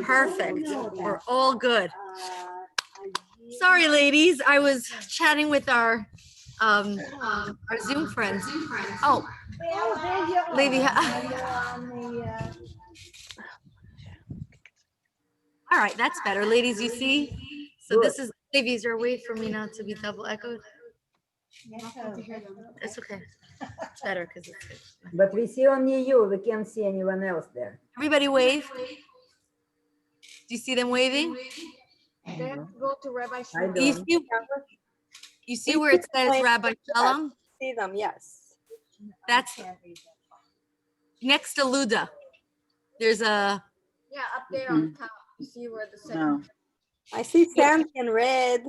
Perfect. We're all good. Sorry, ladies. I was chatting with our Zoom friends. Oh, lady. All right, that's better, ladies. You see, so this is Lady. Is there a way for me not to be double echoed? It's okay. It's better because it's. But we see only you. We can't see anyone else there. Everybody wave. Do you see them waving? They have to go to Rabbi I Shalom. don't. You see where it says Rabbi Shalom? See them, yes. That's next to Luda. There's a. Yeah, up there on top. You see where the second. No. I see Sandy in red.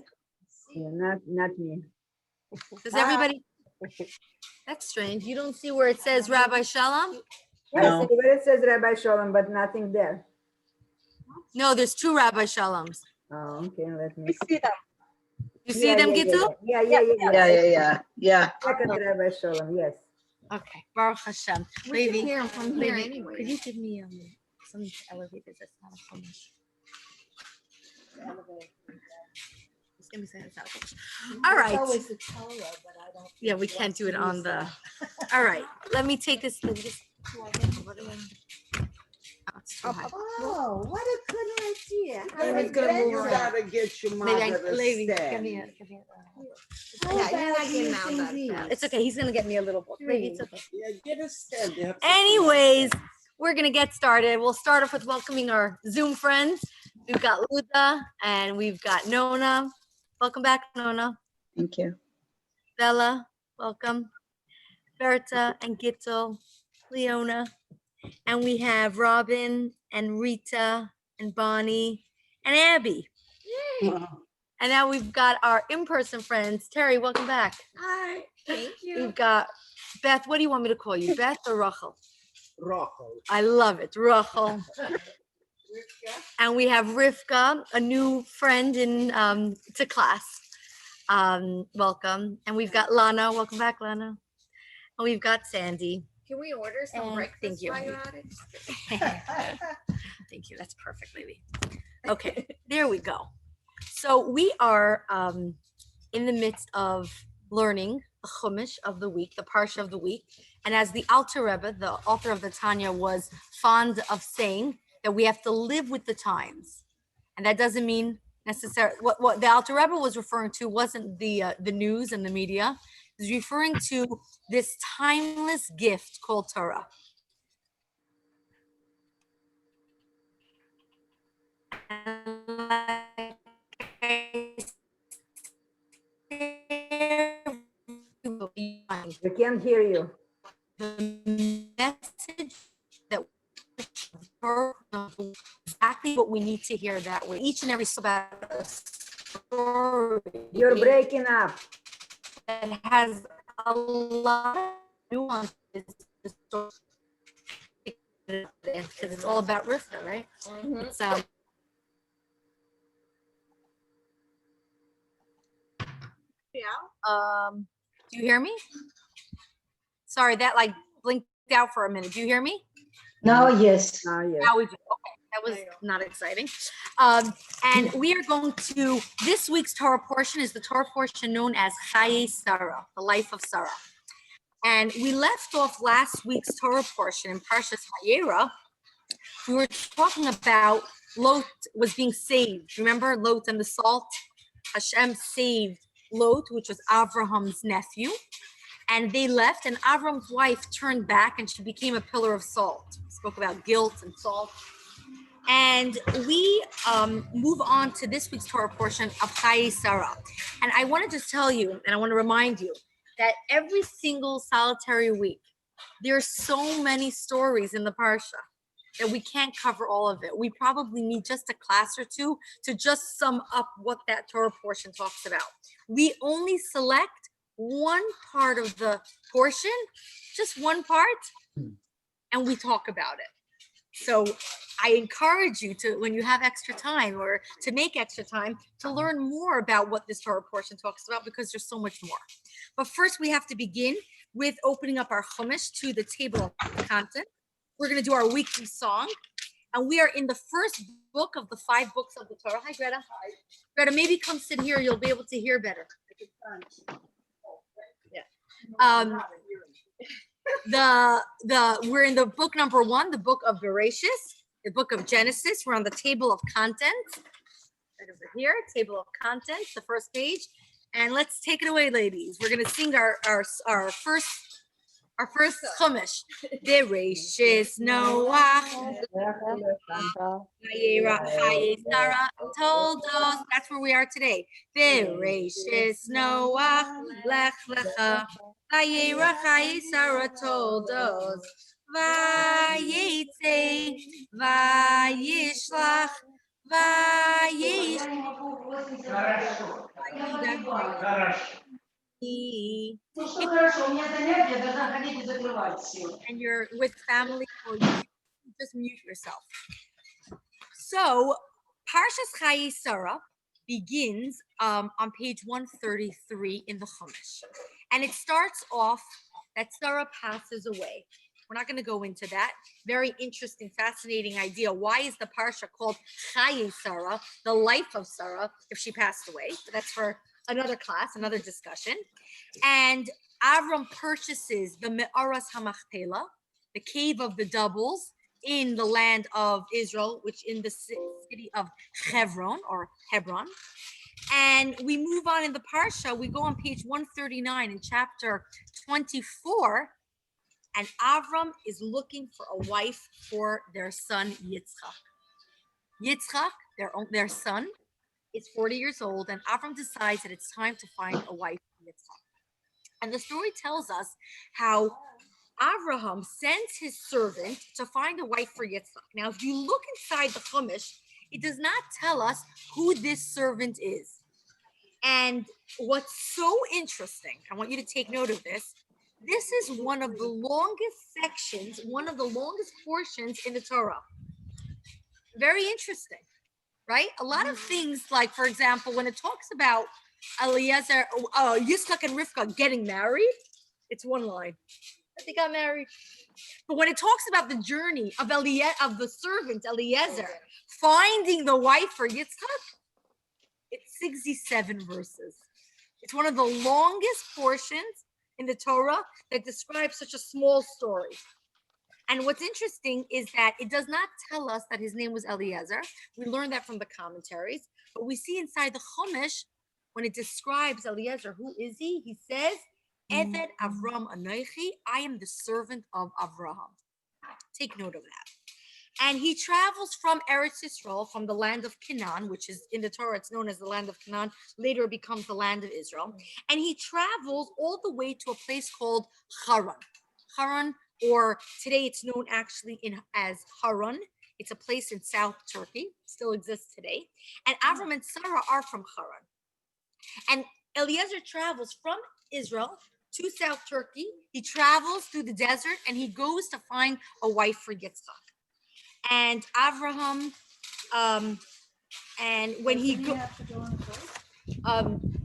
Yeah, not me. Does everybody? That's strange. You don't see where it says Rabbi Shalom? I see where it says Rabbi Shalom, but nothing there. No, there's two Rabbi Shaloms. Oh, okay. Let me We see them. You see them, Gittel? Yeah. Second Rabbi Shalom, yes. Okay. Baruch Hashem. We can hear them from here anyway. Could you give me some elevators? That's not a Chumash. All right. Yeah, we can't do it on the. All right. Let me take this. Oh, it's too high. Oh, what a good idea. You gotta get your mother to Lady, give stay. me a. Yeah, you're not getting out that fast. It's okay. He's gonna get me a little book. Maybe it's okay. Yeah, get a stand. Anyways, we're gonna get started. We'll start off with welcoming our Zoom friends. We've got Luda and we've got Nona. Welcome back, Nona. Thank you. Bella, welcome. Berta and Gittel, Leona. And we have Robin and Rita and Bonnie and Abby. Yay. And now we've got our in-person friends. Terry, welcome back. Hi, thank you. We've got Beth. What do you want me to call you? Beth or Rachel? Rachel. I love it, Rachel. And we have Rivka, a new friend in to class. Welcome. And we've got Lana. Welcome back, Lana. And we've got Sandy. Can we order some And breakfast thank you. while you're at it? Thank you. That's perfect, lady. Okay, there we go. So we are in the midst of learning the Chumash of the week, the Parsha of the week. And as the Alter Rebbe, the author of the Tanya, was fond of saying that we have to live with the times. And that doesn't mean necessarily, what the Alter Rebbe was referring to wasn't the news and the media. It was referring to this timeless gift called Torah. We can't hear you. The message that exactly what we need to hear that way. Each and every story You're breaking up. that has a lot of nuances because it's all about Rivka, right? It's do you hear me? Sorry, that like blinked out for a minute. Do you hear me? Now, yes. Now, yes. Now we do. Okay, that was not exciting. And we are going to, this week's Torah portion is the Torah portion known as Chaya Sarah, the life of Sarah. And we left off last week's Torah portion in Parshat Chaya. We were talking about Lot was being saved. Remember Lot and the salt? Hashem saved Lot, which was Avraham's nephew. And they left, and Avram's wife turned back, and she became a pillar of salt. We spoke about guilt and salt. And we move on to this week's Torah portion of Chaya Sarah. And I wanted to tell you, and I want to remind you, that every single solitary week, there's so many stories in the Parsha that we can't cover all of it. We probably need just a class or two to just sum up what that Torah portion talks about. We only select one part of the portion, just one part, and we talk about it. So I encourage you to, when you have extra time or to make extra time, to learn more about what this Torah portion talks about, because there's so much more. But first we have to begin with opening up our Chumash to the table of content. We're going to do our weekly song. And we are in the first book of the 5 books of the Torah. Hi, Greta. Greta, maybe come sit here. You'll be able to hear better. Yeah. We're in the book number 1, the book of Bereshis, the book of Genesis. We're on the table of contents. Right over here, table of contents, the first page. And let's take it away, ladies. We're gonna sing our first chumash. Bereshis Noach. Sarah told us. That's where we are today. Bereshis Noach lech lecha. Vayera Sarah told us. Vayetze vayishlach vayish. And you're with family, or you just mute yourself. So, Parshas Chaya Sarah begins on page 133 in the Chumash, and it starts off that Sarah passes away. We're not going to go into that. Very interesting, fascinating idea. Why is the Parsha called Chaya Sarah, the life of Sarah, if she passed away? But that's for another class, another discussion. And Avram purchases the Me'aras HaMachpelah, the cave of the doubles, in the land of Israel, which in the city of Hebron. And we move on in the Parsha. We go on page 139 in chapter 24, and Avram is looking for a wife for their son Yitzchak. Yitzchak, their son, is 40 years old, and Avram decides that it's time to find a wife for Yitzchak. And the story tells us how Abraham sends his servant to find a wife for Yitzchak. Now, if you look inside the Chumash, it does not tell us who this servant is. And what's so interesting, I want you to take note of this. This is one of the longest sections, one of the longest portions in the Torah. Very interesting, right? A lot of things, like, for example, when it talks about Eliezer, Yitzchak and Rivka getting married, it's one line. They got married. But when it talks about the journey of the servant Eliezer finding the wife for Yitzchak, it's 67 verses. It's one of the longest portions in the Torah that describes such a small story. And what's interesting is that it does not tell us that his name was Eliezer. We learned that from the commentaries. But we see inside the Chumash, when it describes Eliezer, who is he? He says, Eved Avram Anochi, I am the servant of Avraham. Take note of that. And he travels from Eretz Yisrael, from the land of Canaan, which is in the Torah, it's known as the land of Canaan. Later it becomes the land of Israel. And he travels all the way to a place called Haran. Haran, or today it's known actually as Haran. It's a place in South Turkey, still exists today. And Avram and Sarah are from Haran. And Eliezer travels from Israel to South Turkey. He travels through the desert and he goes to find a wife for Yitzchak. And Avraham, and when he goes,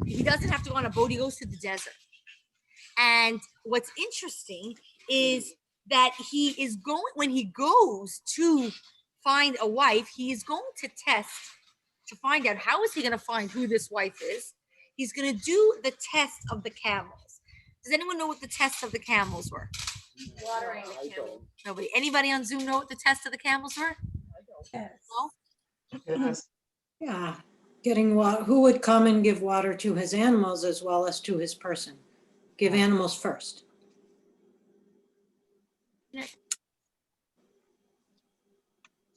he doesn't have to go on a boat. He goes to the desert. And what's interesting is that he is going, when he goes to find a wife, he is going to test to find out how is he going to find who this wife is. He's going to do the test of the camels. Does anyone know what the test of the camels were? Watering the camel. Nobody. Anybody on Zoom know what the test of the camels were? Yes. No? Yeah, getting water, who would come and give water to his animals as well as to his person? Give animals first.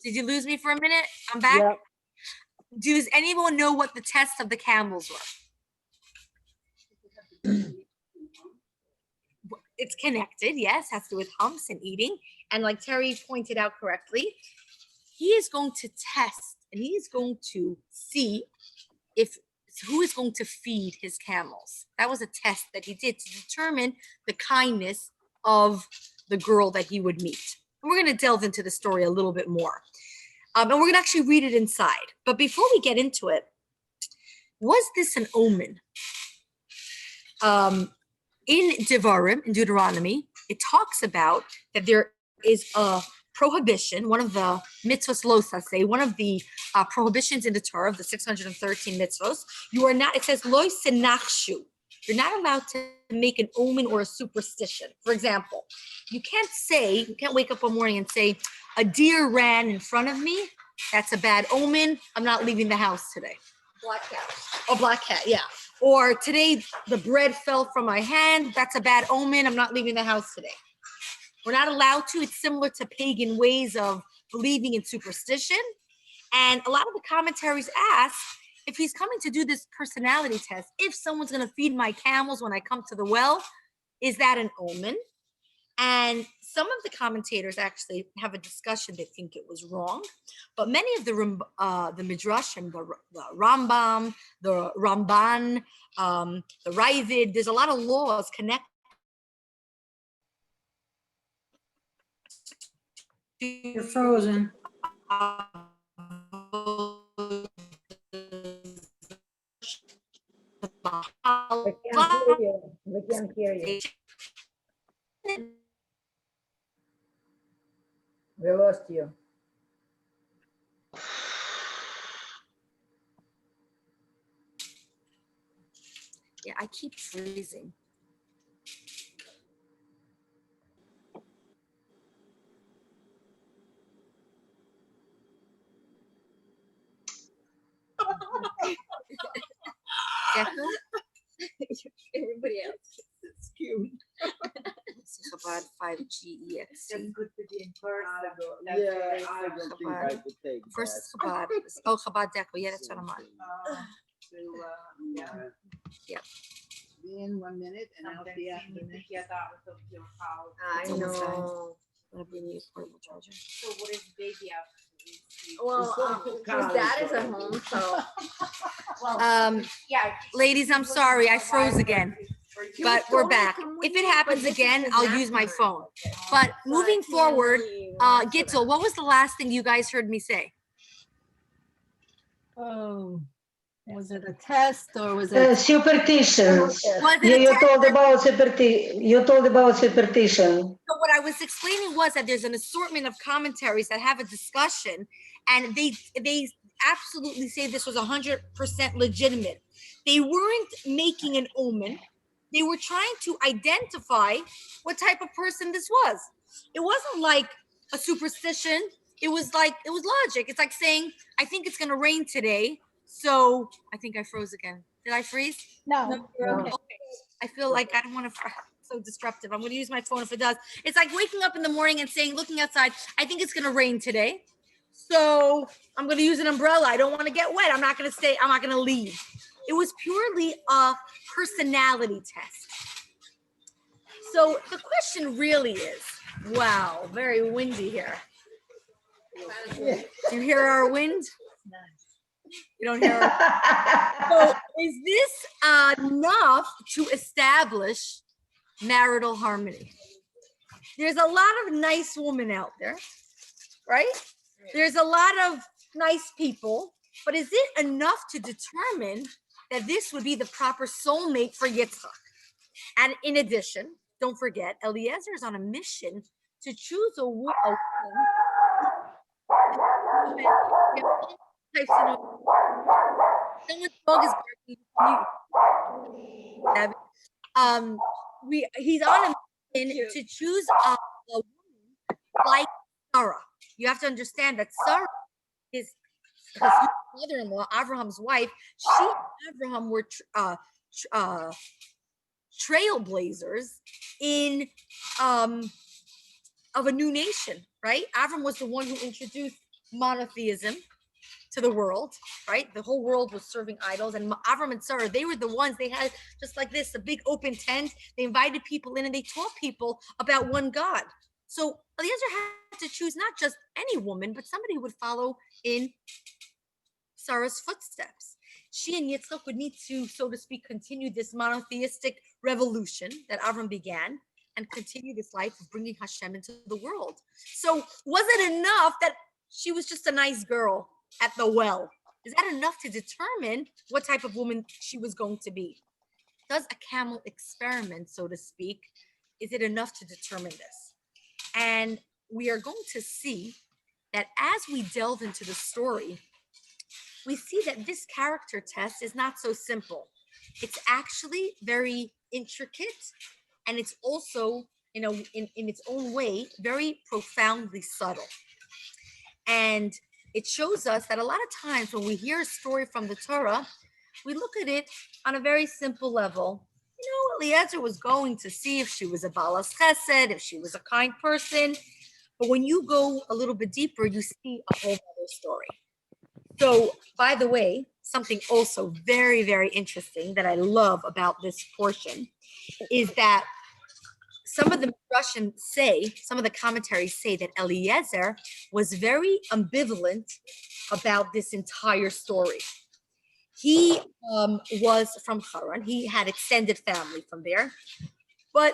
Did you lose me for a minute? I'm back. Yep. Does anyone know what the test of the camels were? It's connected, yes, has to do with humps and eating. And like Terry pointed out correctly, he is going to test and he is going to see if who is going to feed his camels. That was a test that he did to determine the kindness of the girl that he would meet. And we're going to delve into the story a little bit more. And we're going to actually read it inside. But before we get into it, was this an omen? In Devarim, in Deuteronomy, it talks about that there is a prohibition, one of the mitzvos losas, say one of the prohibitions in the Torah of the 613 mitzvos, you are not, it says loy senakshu. You're not allowed to make an omen or a superstition. For example, you can't wake up one morning and say, a deer ran in front of me. That's a bad omen. I'm not leaving the house today. Black cat. Oh, black cat, yeah. Or today the bread fell from my hand. That's a bad omen. I'm not leaving the house today. We're not allowed to. It's similar to pagan ways of believing in superstition. And a lot of the commentaries ask if he's coming to do this personality test, if someone's going to feed my camels when I come to the well, is that an omen? And some of the commentators actually have a discussion. They think it was wrong, but many of the midrashim, the Rambam, the Ramban, the Ravid, there's a lot of laws connected. You're frozen. We can't hear you. We can't hear you. We lost you. Yeah, I keep freezing. Gecko? Everybody else. It's cute. Chabad 5GEX. good to be in person. Yeah, I don't think I could take First that. is Chabad. Oh, Chabad Deco. Yeah, that's what I'm on. Yeah. Be in 1 minute and I'll see after this. I It's almost know. I'm gonna bring you a portable charger. So what is baby out? Well, It's so his dad is at home, so. Yeah, ladies, I'm sorry, I froze again, but we're back. If it happens again, I'll use my phone. But moving forward, Gitzel, what was the last thing you guys heard me say? Oh, was it a test or was it? Superstitions. Was it You, a you test? told about you told about superstition. So what I was explaining was that there's an assortment of commentaries that have a discussion, and they absolutely say this was 100% legitimate. They weren't making an omen. They were trying to identify what type of person this was. It wasn't like a superstition. It was logic. It's like saying, I think it's going to rain today. So I think I froze again. Did I freeze? No. Okay. I feel like I don't want to, so disruptive. I'm going to use my phone if it does. It's like waking up in the morning and saying, looking outside, I think it's going to rain today. So I'm going to use an umbrella. I don't want to get wet. I'm not going to leave. It was purely a personality test. So the question really is, wow, very windy here. Do you hear our wind? You don't hear our So is this enough to establish marital harmony? There's a lot of nice women out there, right? There's a lot of nice people, but is it enough to determine that this would be the proper soulmate for Yitzchak? And in addition, don't forget, Eliezer is on a mission to choose a woman. Someone's dog is barking. He's on a mission to choose a woman like Sarah. You have to understand that Sarah is his mother-in-law, Abraham's wife. She and Abraham were trailblazers in of a new nation, right? Avram was the one who introduced monotheism to the world, right? The whole world was serving idols, and Avram and Sarah, they were the ones. They had just like this, a big open tent. They invited people in, and they taught people about one God. So Eliezer had to choose not just any woman, but somebody who would follow in Sarah's footsteps. She and Yitzchak would need to, so to speak, continue this monotheistic revolution that Avram began and continue this life of bringing Hashem into the world. So was it enough that she was just a nice girl at the well? Is that enough to determine what type of woman she was going to be? Does a camel experiment, so to speak, is it enough to determine this? And we are going to see that as we delve into the story, we see that this character test is not so simple. It's actually very intricate, and it's also, in its own way, very profoundly subtle. And it shows us that a lot of times when we hear a story from the Torah, we look at it on a very simple level. Eliezer was going to see if she was a balas chesed, if she was a kind person. But when you go a little bit deeper, you see a whole other story. So, by the way, something also very, very interesting that I love about this portion is that some of the commentaries say that Eliezer was very ambivalent about this entire story. He was from Haran. He had extended family from there. But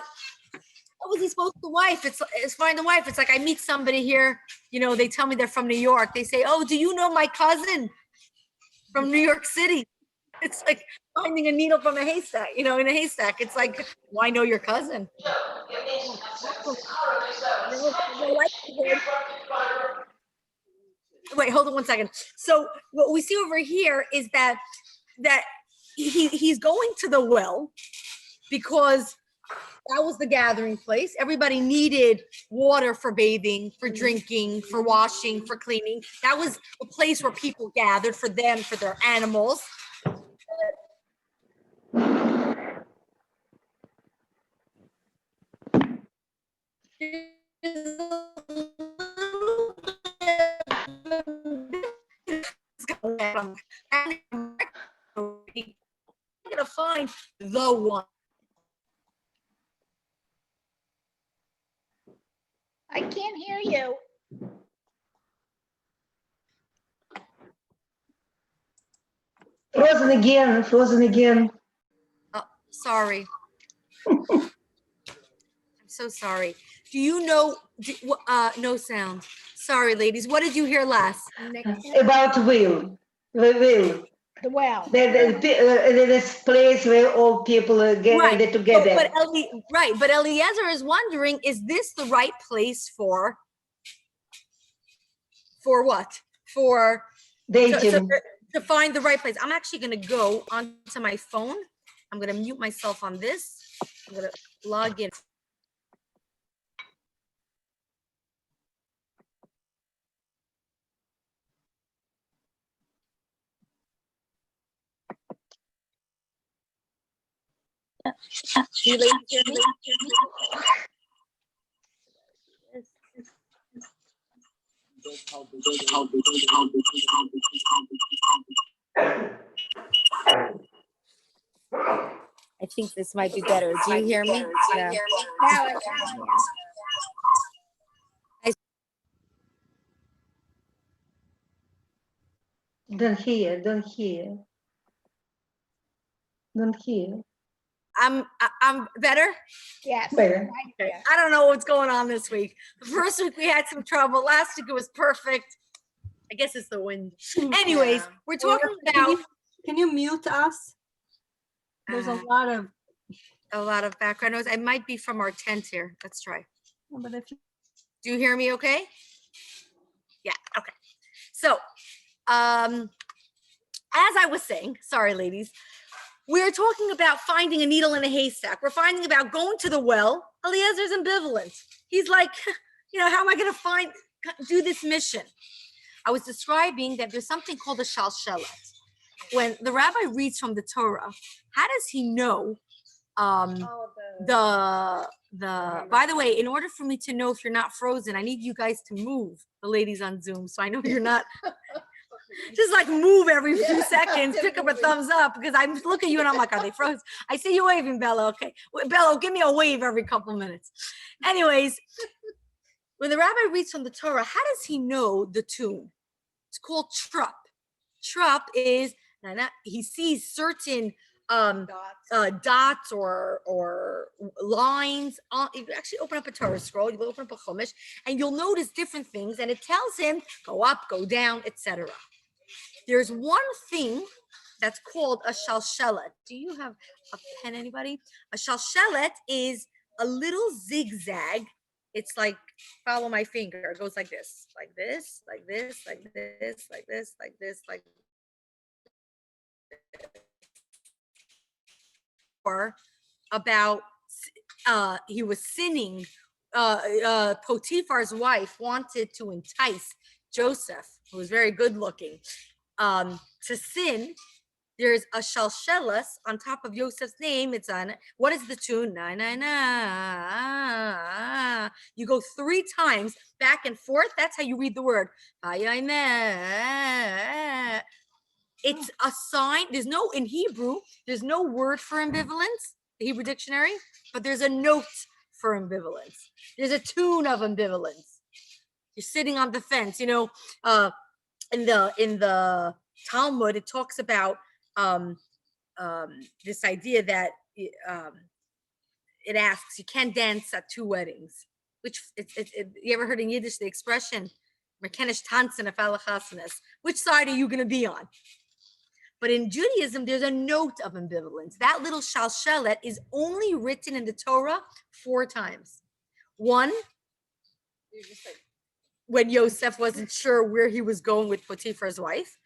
what was he supposed to wife? It's find a wife. It's like I meet somebody here, they tell me they're from New York. They say, "Oh, do you know my cousin from New York City?" It's like finding a needle from a haystack, in a haystack. It's like, why know your cousin? Wait, hold on one second. So what we see over here is that he's going to the well because that was the gathering place. Everybody needed water for bathing, for drinking, for washing, for cleaning. That was a place where people gathered for them, for their animals. Gonna find the one. I can't hear you. Frozen again, frozen again. Oh, sorry. I'm so sorry. Do you know? No sound. Sorry, ladies. What did you hear last? About will, the will. The well. This place where all people gather together. But Eliezer is wondering: is this the right place for what? For Dating. to find the right place. I'm actually going to go onto my phone. I'm going to mute myself on this. I'm going to log in. Do you ladies hear me? I think this might be better. Do you hear me? No. Don't hear. I'm better. Yes. Better. Okay. I don't know what's going on this week. The first week we had some trouble. Last week it was perfect. I guess it's the wind. Anyways, we're talking about. Can you mute us? There's a lot of background noise. It might be from our tent here. Let's try. but if you Do you hear me okay? Yeah, okay. So, as I was saying, sorry, ladies, we're talking about finding a needle in a haystack. We're finding about going to the well. Eliezer's ambivalent. He's like, how am I going to do this mission? I was describing that there's something called a shalshelet. When the rabbi reads from the Torah, how does he know by the way, in order for me to know if you're not frozen, I need you guys to move, the ladies on Zoom, so I know you're not just like move every few seconds, pick up a thumbs up, because I look at you and I'm like, are they frozen? I see you waving, Bello. Okay, Bello, give me a wave every couple minutes. Anyways, when the rabbi reads from the Torah, how does he know the tune? It's called trup. Trup is he sees certain dots or lines. You actually open up a Torah scroll, you open up a chumash, and you'll notice different things, and it tells him go up, go down, etc. There's one thing that's called a shalshelet. Do you have a pen, anybody? A shalshelet is a little zigzag. It's like, follow my finger. It goes like this, like this, like this, like this, like this, like this, like or about he was sinning. Potiphar's wife wanted to entice Joseph, who was very good looking, to sin. There's a shalshelas on top of Joseph's name. It's on, what is the tune? Na, na, na. You go 3 times back and forth. That's how you read the word. It's a sign. There's no, in Hebrew, there's no word for ambivalence, the Hebrew dictionary, but there's a note for ambivalence. There's a tune of ambivalence. You're sitting on the fence, in the Talmud, it talks about this idea that it asks, you can't dance at 2 weddings, which you ever heard in Yiddish the expression, "Merkenish tanzen auf alle chasanas"? Which side are you going to be on? But in Judaism, there's a note of ambivalence. That little shalshelet is only written in the Torah 4 times. One, when Yosef wasn't sure where he was going with Potiphar's wife.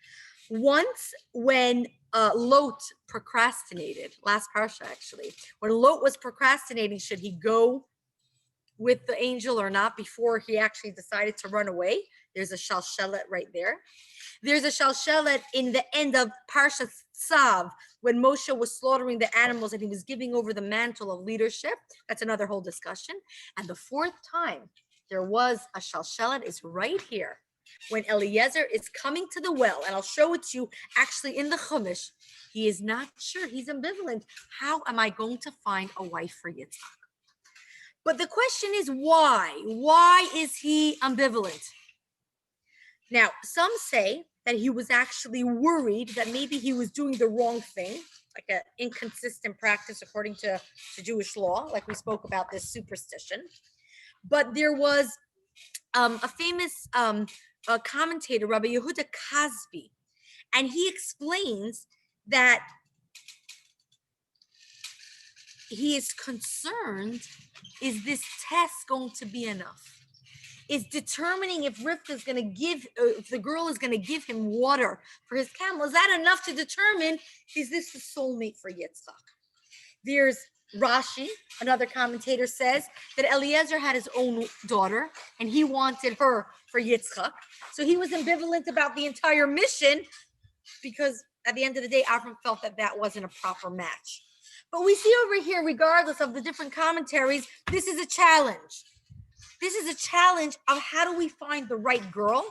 Once when Lot procrastinated, last Parsha actually, when Lot was procrastinating, should he go with the angel or not before he actually decided to run away? There's a shalshelet right there. There's a shalshelet in the end of Parshat Tzav when Moshe was slaughtering the animals and he was giving over the mantle of leadership. That's another whole discussion. And the 4th time there was a shalshelet is right here when Eliezer is coming to the well, and I'll show it to you actually in the Chumash. He is not sure. He's ambivalent. How am I going to find a wife for Yitzhak? But the question is why? Why is he ambivalent? Now, some say that he was actually worried that maybe he was doing the wrong thing, like an inconsistent practice according to Jewish law, like we spoke about this superstition. But there was a famous commentator, Rabbi Yehuda Kasbi, and he explains that he is concerned, is this test going to be enough? Is determining if Rivka is going to give, if the girl is going to give him water for his camel, is that enough to determine, is this the soulmate for Yitzhak? There's Rashi, another commentator, says that Eliezer had his own daughter and he wanted her for Yitzchak. So he was ambivalent about the entire mission because at the end of the day, Avram felt that that wasn't a proper match. But we see over here, regardless of the different commentaries, this is a challenge. This is a challenge of how do we find the right girl?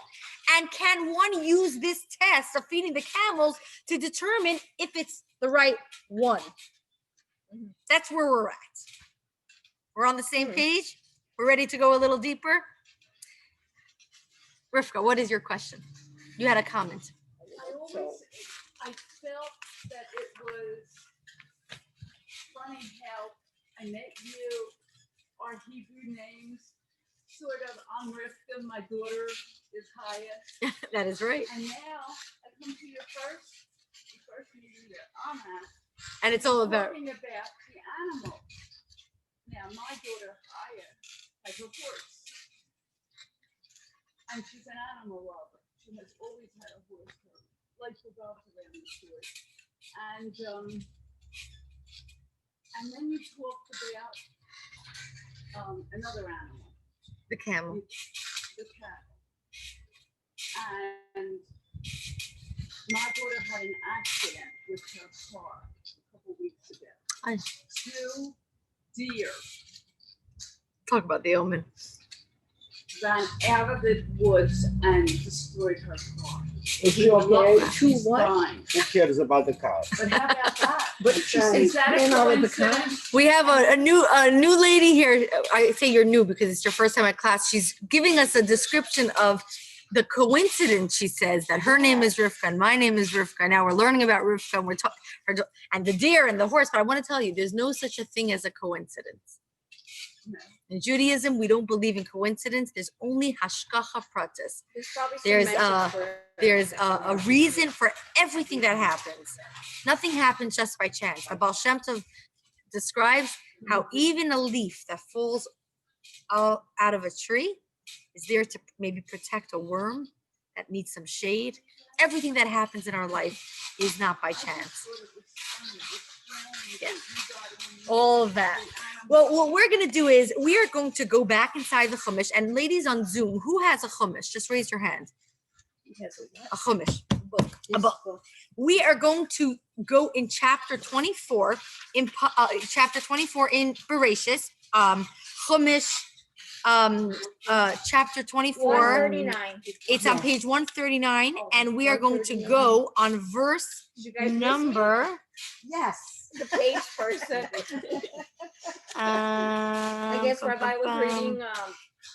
And can one use this test of feeding the camels to determine if it's the right one? That's where we're at. We're on the same page. We're ready to go a little deeper. Rivka, what is your question? You had a comment. I felt that it was funny how I met you, our Hebrew names, sort of, I'm Rivka, my daughter is Chaya. That is right. And now I come to your first meeting that I'm at. And it's all about, Talking about the animal. Now, my daughter Chaya has a horse. And she's an animal lover. She has always had a horse. Her life revolves around this horse. And then you talked about another animal. the camel. The cattle. And my daughter had an accident with her car a couple weeks ago. 2 deer Talk about the omen. ran out of the woods and destroyed her car. Is she okay? She's fine. Who cares about the cow? But how about that? But Is that a coincidence? We have a new lady here. I say you're new because it's your first time at class. She's giving us a description of the coincidence. She says that her name is Rivka and my name is Rivka. Now we're learning about Rivka and we're talking and the deer and the horse. But I want to tell you, there's no such a thing as a coincidence. No. In Judaism, we don't believe in coincidence. There's only hashgacha pratis. There's a reason for everything that happens. Nothing happens just by chance. The Baal Shem Tov describes how even a leaf that falls out of a tree is there to maybe protect a worm that needs some shade. Everything that happens in our life is not by chance. Yeah. All of that. Well, what we're going to do is we are going to go back inside the Chumash. And ladies on Zoom, who has a Chumash? Just raise your hand. A Chumash. A book. We are going to go in chapter 24 in chapter 24 in Bereshis. Chumash chapter 24. 139. It's on page 139, and we are going to go on verse number. Yes, the page person. I guess Rabbi was reading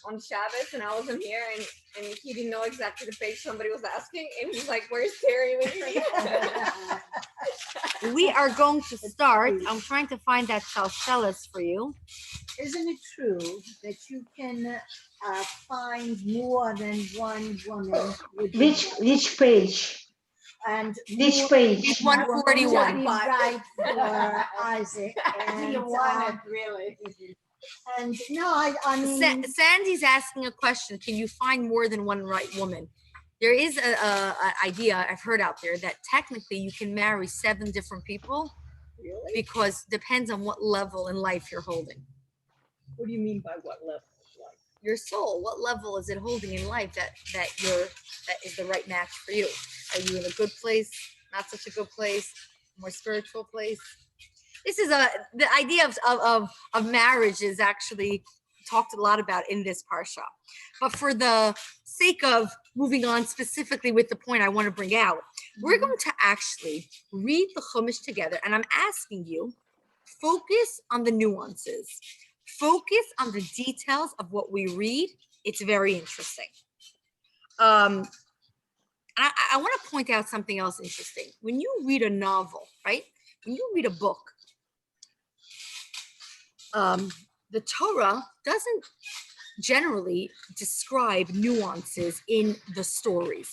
on Shabbos, and I wasn't here, and he didn't know exactly the page somebody was asking, and he's like, "Where's Terry?" We are going to start. I'm trying to find that Shalshelis for you. Isn't it true that you can find more than one woman? Which page? And Which more- page? 141. Be right for Isaac. And, You want it, really. And no, I mean, Sandy's asking a question. Can you find more than one right woman? There is a idea I've heard out there that technically you can marry 7 different people. Really? Because depends on what level in life you're holding. What do you mean by what level? Your soul, what level is it holding in life that is the right match for you? Are you in a good place, not such a good place, more spiritual place? This is the idea of marriage is actually talked a lot about in this parsha. But for the sake of moving on specifically with the point I want to bring out, we're going to actually read the Chumash together, and I'm asking you, focus on the nuances. Focus on the details of what we read. It's very interesting. I want to point out something else interesting. When you read a novel, right? When you read a book, the Torah doesn't generally describe nuances in the stories.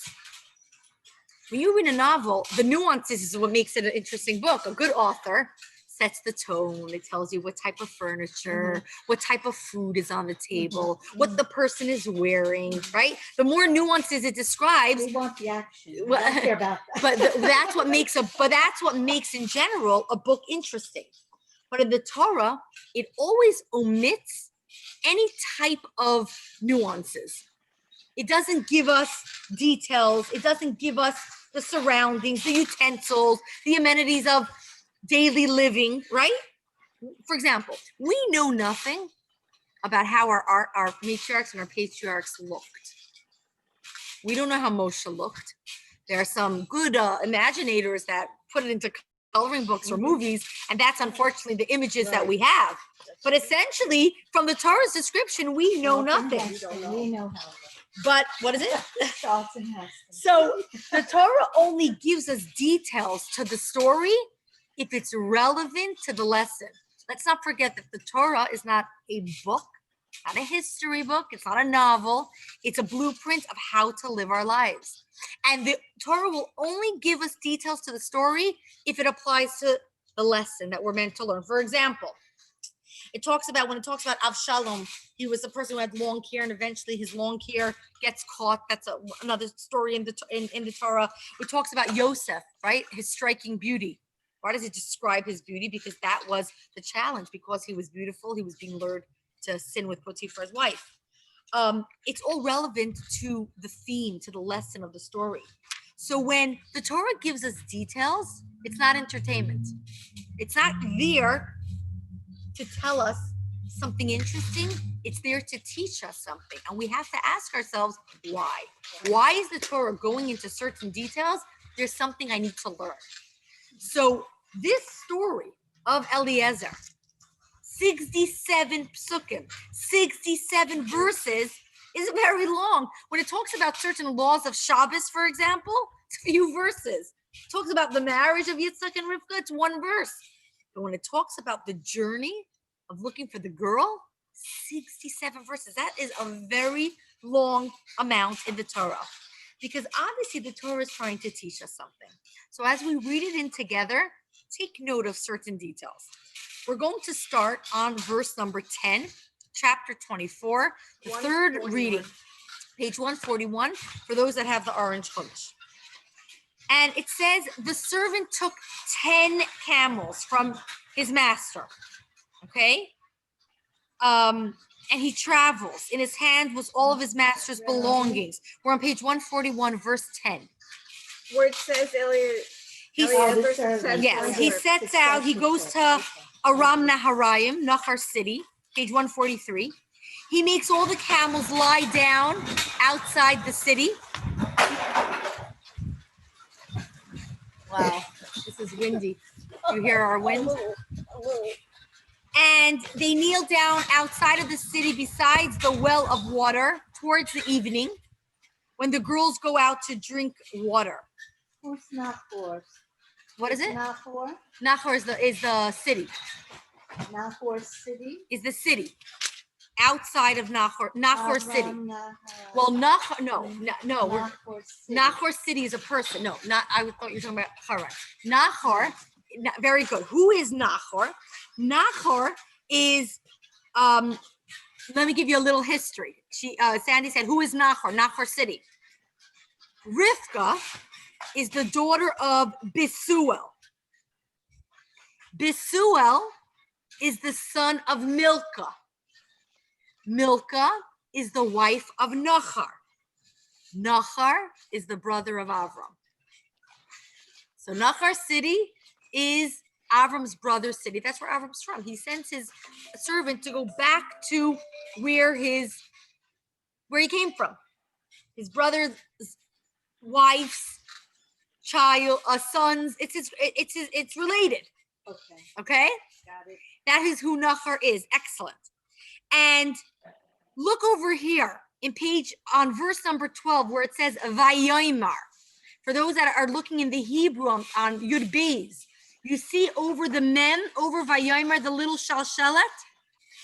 When you read a novel, the nuances is what makes it an interesting book. A good author sets the tone. It tells you what type of furniture, what type of food is on the table, what the person is wearing, right? The more nuances it describes, we want the action. I don't care about that. but that's what makes in general a book interesting. But in the Torah, it always omits any type of nuances. It doesn't give us details. It doesn't give us the surroundings, the utensils, the amenities of daily living, right? For example, we know nothing about how our matriarchs and our patriarchs looked. We don't know how Moshe looked. There are some good imaginators that put it into coloring books or movies, and that's unfortunately the images that we have. But essentially, from the Torah's description, we know nothing. We know how. But what is it? Charlton Heston. So the Torah only gives us details to the story if it's relevant to the lesson. Let's not forget that the Torah is not a book, not a history book. It's not a novel. It's a blueprint of how to live our lives. And the Torah will only give us details to the story if it applies to the lesson that we're meant to learn. For example, when it talks about Avshalom, he was the person who had long hair, and eventually his long hair gets caught. That's another story in the Torah. It talks about Yosef, right? His striking beauty. Why does it describe his beauty? Because that was the challenge. Because he was beautiful, he was being lured to sin with Potiphar's wife. It's all relevant to the theme, to the lesson of the story. So when the Torah gives us details, it's not entertainment. It's not there to tell us something interesting. It's there to teach us something. And we have to ask ourselves, why? Why is the Torah going into certain details? There's something I need to learn. So this story of Eliezer, 67 psukim, 67 verses, is very long. When it talks about certain laws of Shabbos, for example, it's a few verses. It talks about the marriage of Yitzhak and Rivka, it's one verse. But when it talks about the journey of looking for the girl, 67 verses. That is a very long amount in the Torah. Because obviously the Torah is trying to teach us something. So as we read it in together, take note of certain details. We're going to start on verse number 10 chapter 24, the third 141. reading, page 141, for those that have the orange chumash. And it says, the servant took 10 camels from his master, okay? And he travels. In his hand was all of his master's belongings. We're on page 141, verse 10. Where it says He's, Eliezer servant. said yes, to he her, sets out, he goes to Aram Naharaim, Nahar city, page 143. He makes all the camels lie down outside the city. Wow, this is windy. You hear our wind? And they kneel down outside of the city besides the well of water towards the evening when the girls go out to drink water. Who's Nahor? What is it? Nahor? Nahor is the city, Nahor city? is the city outside of Nahor city. Aram Nahor. Well, Nahor, no, Nahor city. Nahor city is a person. No, not, I thought you were talking about Haran. Nahor, very good. Who is Nahor? Nahor is, let me give you a little history. Sandy said, who is Nahor? Nahor city. Rivka is the daughter of Bisuel. Bisuel is the son of Milcah. Milcah is the wife of Nahor. Nahor is the brother of Avram. So Nahor city is Avram's brother's city. That's where Avram's from. He sends his servant to go back to where he came from. His brother's wife's child, sons. It's related. Okay, Okay, got it. that is who Nahor is. Excellent. And look over here on verse number 12 where it says Vayomer. For those that are looking in the Hebrew on Yud Beis, you see over the mem, over Vayomer, the little shalshelet.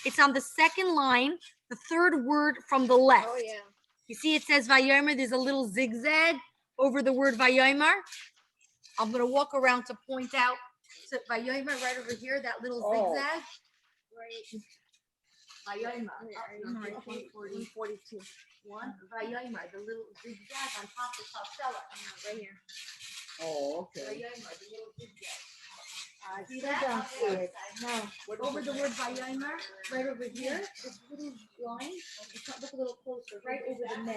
It's on the second line, the third word from the left. oh yeah. You see it says Vayomer, there's a little zigzag over the word Vayomer. I'm going to walk around to point out to Vayomer right over here, that little zigzag. Vayomer. Up, 142. Vayomer, the little zigzag on top of Shalshelet. Right here. Oh, okay. Vayomer, the little zigzag. I See still that? don't On see the other it. side. No. Over the word Vayomer, right over here, this little line. Look a little closer, right over the mem.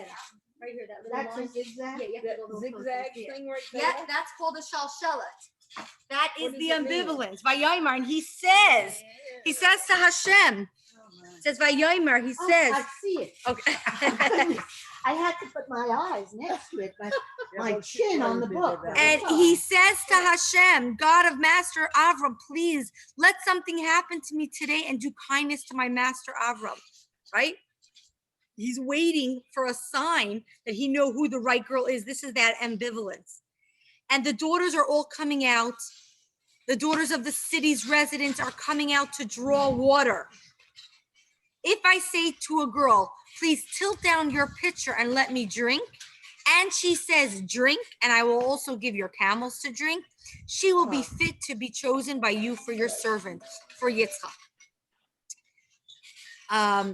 Right here, that little That's line. a zigzag? Yeah, you have to go a little closer Zigzag to see it. thing right Yeah, there. that's called a shalshelet. That is What the does it mean? ambivalence. Vayomer, and he says to Hashem, says Vayomer, he Oh, says, I see it. okay. I had to put my eyes next to it, my chin on the book. And he says to Hashem, God of Master Avram, please let something happen to me today and do kindness to my master Avram, right? He's waiting for a sign that he know who the right girl is. This is that ambivalence. And the daughters are all coming out. The daughters of the city's residents are coming out to draw water. If I say to a girl, please tilt down your pitcher and let me drink, and she says, drink, and I will also give your camels to drink, she will be fit to be chosen by you for your servant, for Yitzchak.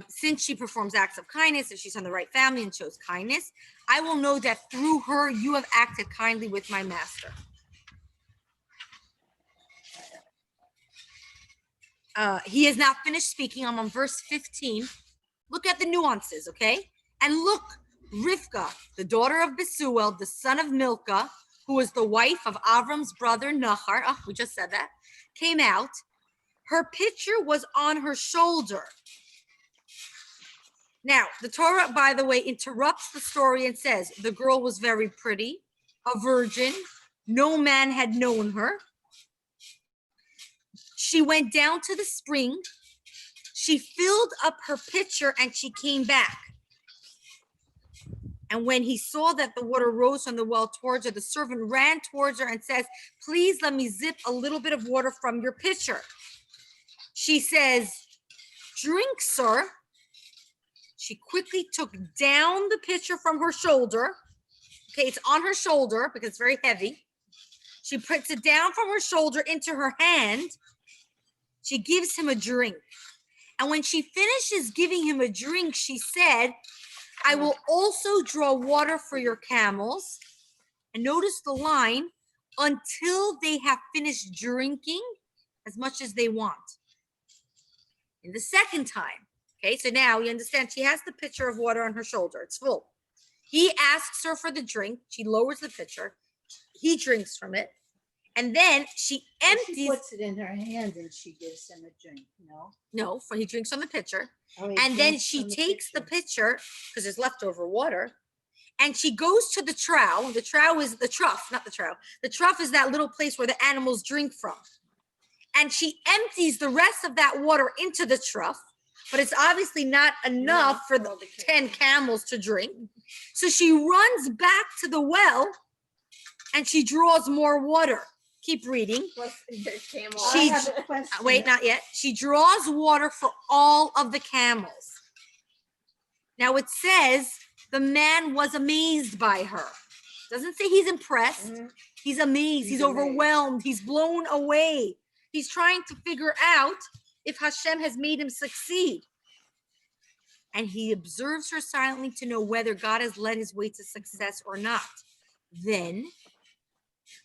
Since she performs acts of kindness, if she's from the right family and shows kindness, I will know that through her you have acted kindly with my master. He has not finished speaking. I'm on verse 15. Look at the nuances, okay? And look, Rivka, the daughter of Bisuel, the son of Milcah, who was the wife of Avram's brother Nahor, we just said that, came out. Her pitcher was on her shoulder. Now, the Torah, by the way, interrupts the story and says, the girl was very pretty, a virgin, no man had known her. She went down to the spring, she filled up her pitcher, and she came back. And when he saw that the water rose from the well towards her, the servant ran towards her and says, please let me zip a little bit of water from your pitcher. She says, drink, sir. She quickly took down the pitcher from her shoulder. Okay, it's on her shoulder because it's very heavy. She puts it down from her shoulder into her hand. She gives him a drink. And when she finishes giving him a drink, she said, I will also draw water for your camels. And notice the line, until they have finished drinking as much as they want. And the second time, okay, so now you understand she has the pitcher of water on her shoulder. It's full. He asks her for the drink. She lowers the pitcher. He drinks from it. And then she She empties. puts it in her hand and she gives him a drink, no? No, for he drinks from the pitcher. Oh, he And then drinks she from takes the pitcher. pitcher, because there's leftover water, and she goes to the trough. The trough is the trough, not the trough. The trough is that little place where the animals drink from. And she empties the rest of that water into the trough, but it's obviously not enough for the 10 camels to drink. So she runs back to the well and she draws more water. Keep reading. Plus, there's camel. I She- have a question. Wait, not yet. She draws water for all of the camels. Now it says the man was amazed by her. Doesn't say he's impressed. Mhm. He's amazed. He's He's amazed. overwhelmed. He's blown away. He's trying to figure out if Hashem has made him succeed. And he observes her silently to know whether God has led his way to success or not. Then,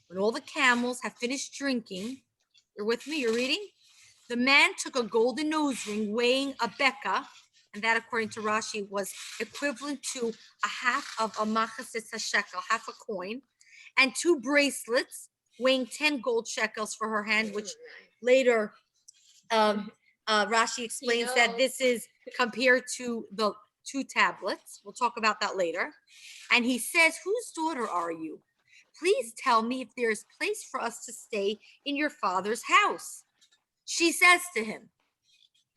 when all the camels have finished drinking, you're with me, you're reading? The man took a golden nose ring weighing a beka, and that, according to Rashi, was equivalent to a half of a machasis shekel, half a coin, and 2 bracelets weighing 10 gold shekels for her hand, which later Rashi explains that this is compared to the 2 tablets. We'll talk about that later. And he says, whose daughter are you? Please tell me if there is place for us to stay in your father's house. She says to him,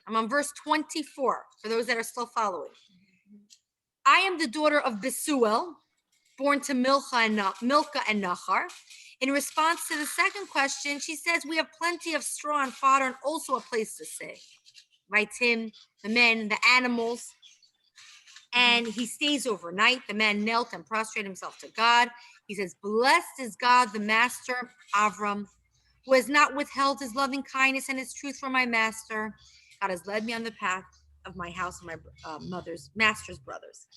I'm on verse 24, for those that are still following. I am the daughter of Besuel, born to Milcah and Nachar. In response to the second question, she says, we have plenty of straw and fodder and also a place to stay. Writes him, the men, the animals. And he stays overnight. The man knelt and prostrated himself to God. He says, blessed is God, the master, Avram, who has not withheld his loving kindness and his truth from my master. God has led me on the path of my house and my master's brothers.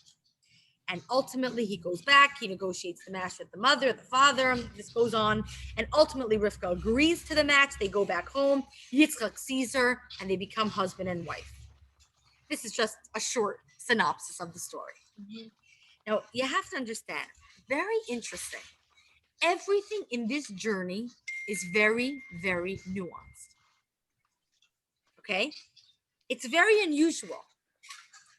And ultimately, he goes back. He negotiates the match with the mother, the father. This goes on. And ultimately, Rivka agrees to the match. They go back home. Yitzchak sees her, and they become husband and wife. This is just a short synopsis of the story. Now, you have to understand, very interesting. Everything in this journey is very, very nuanced. Okay? It's very unusual.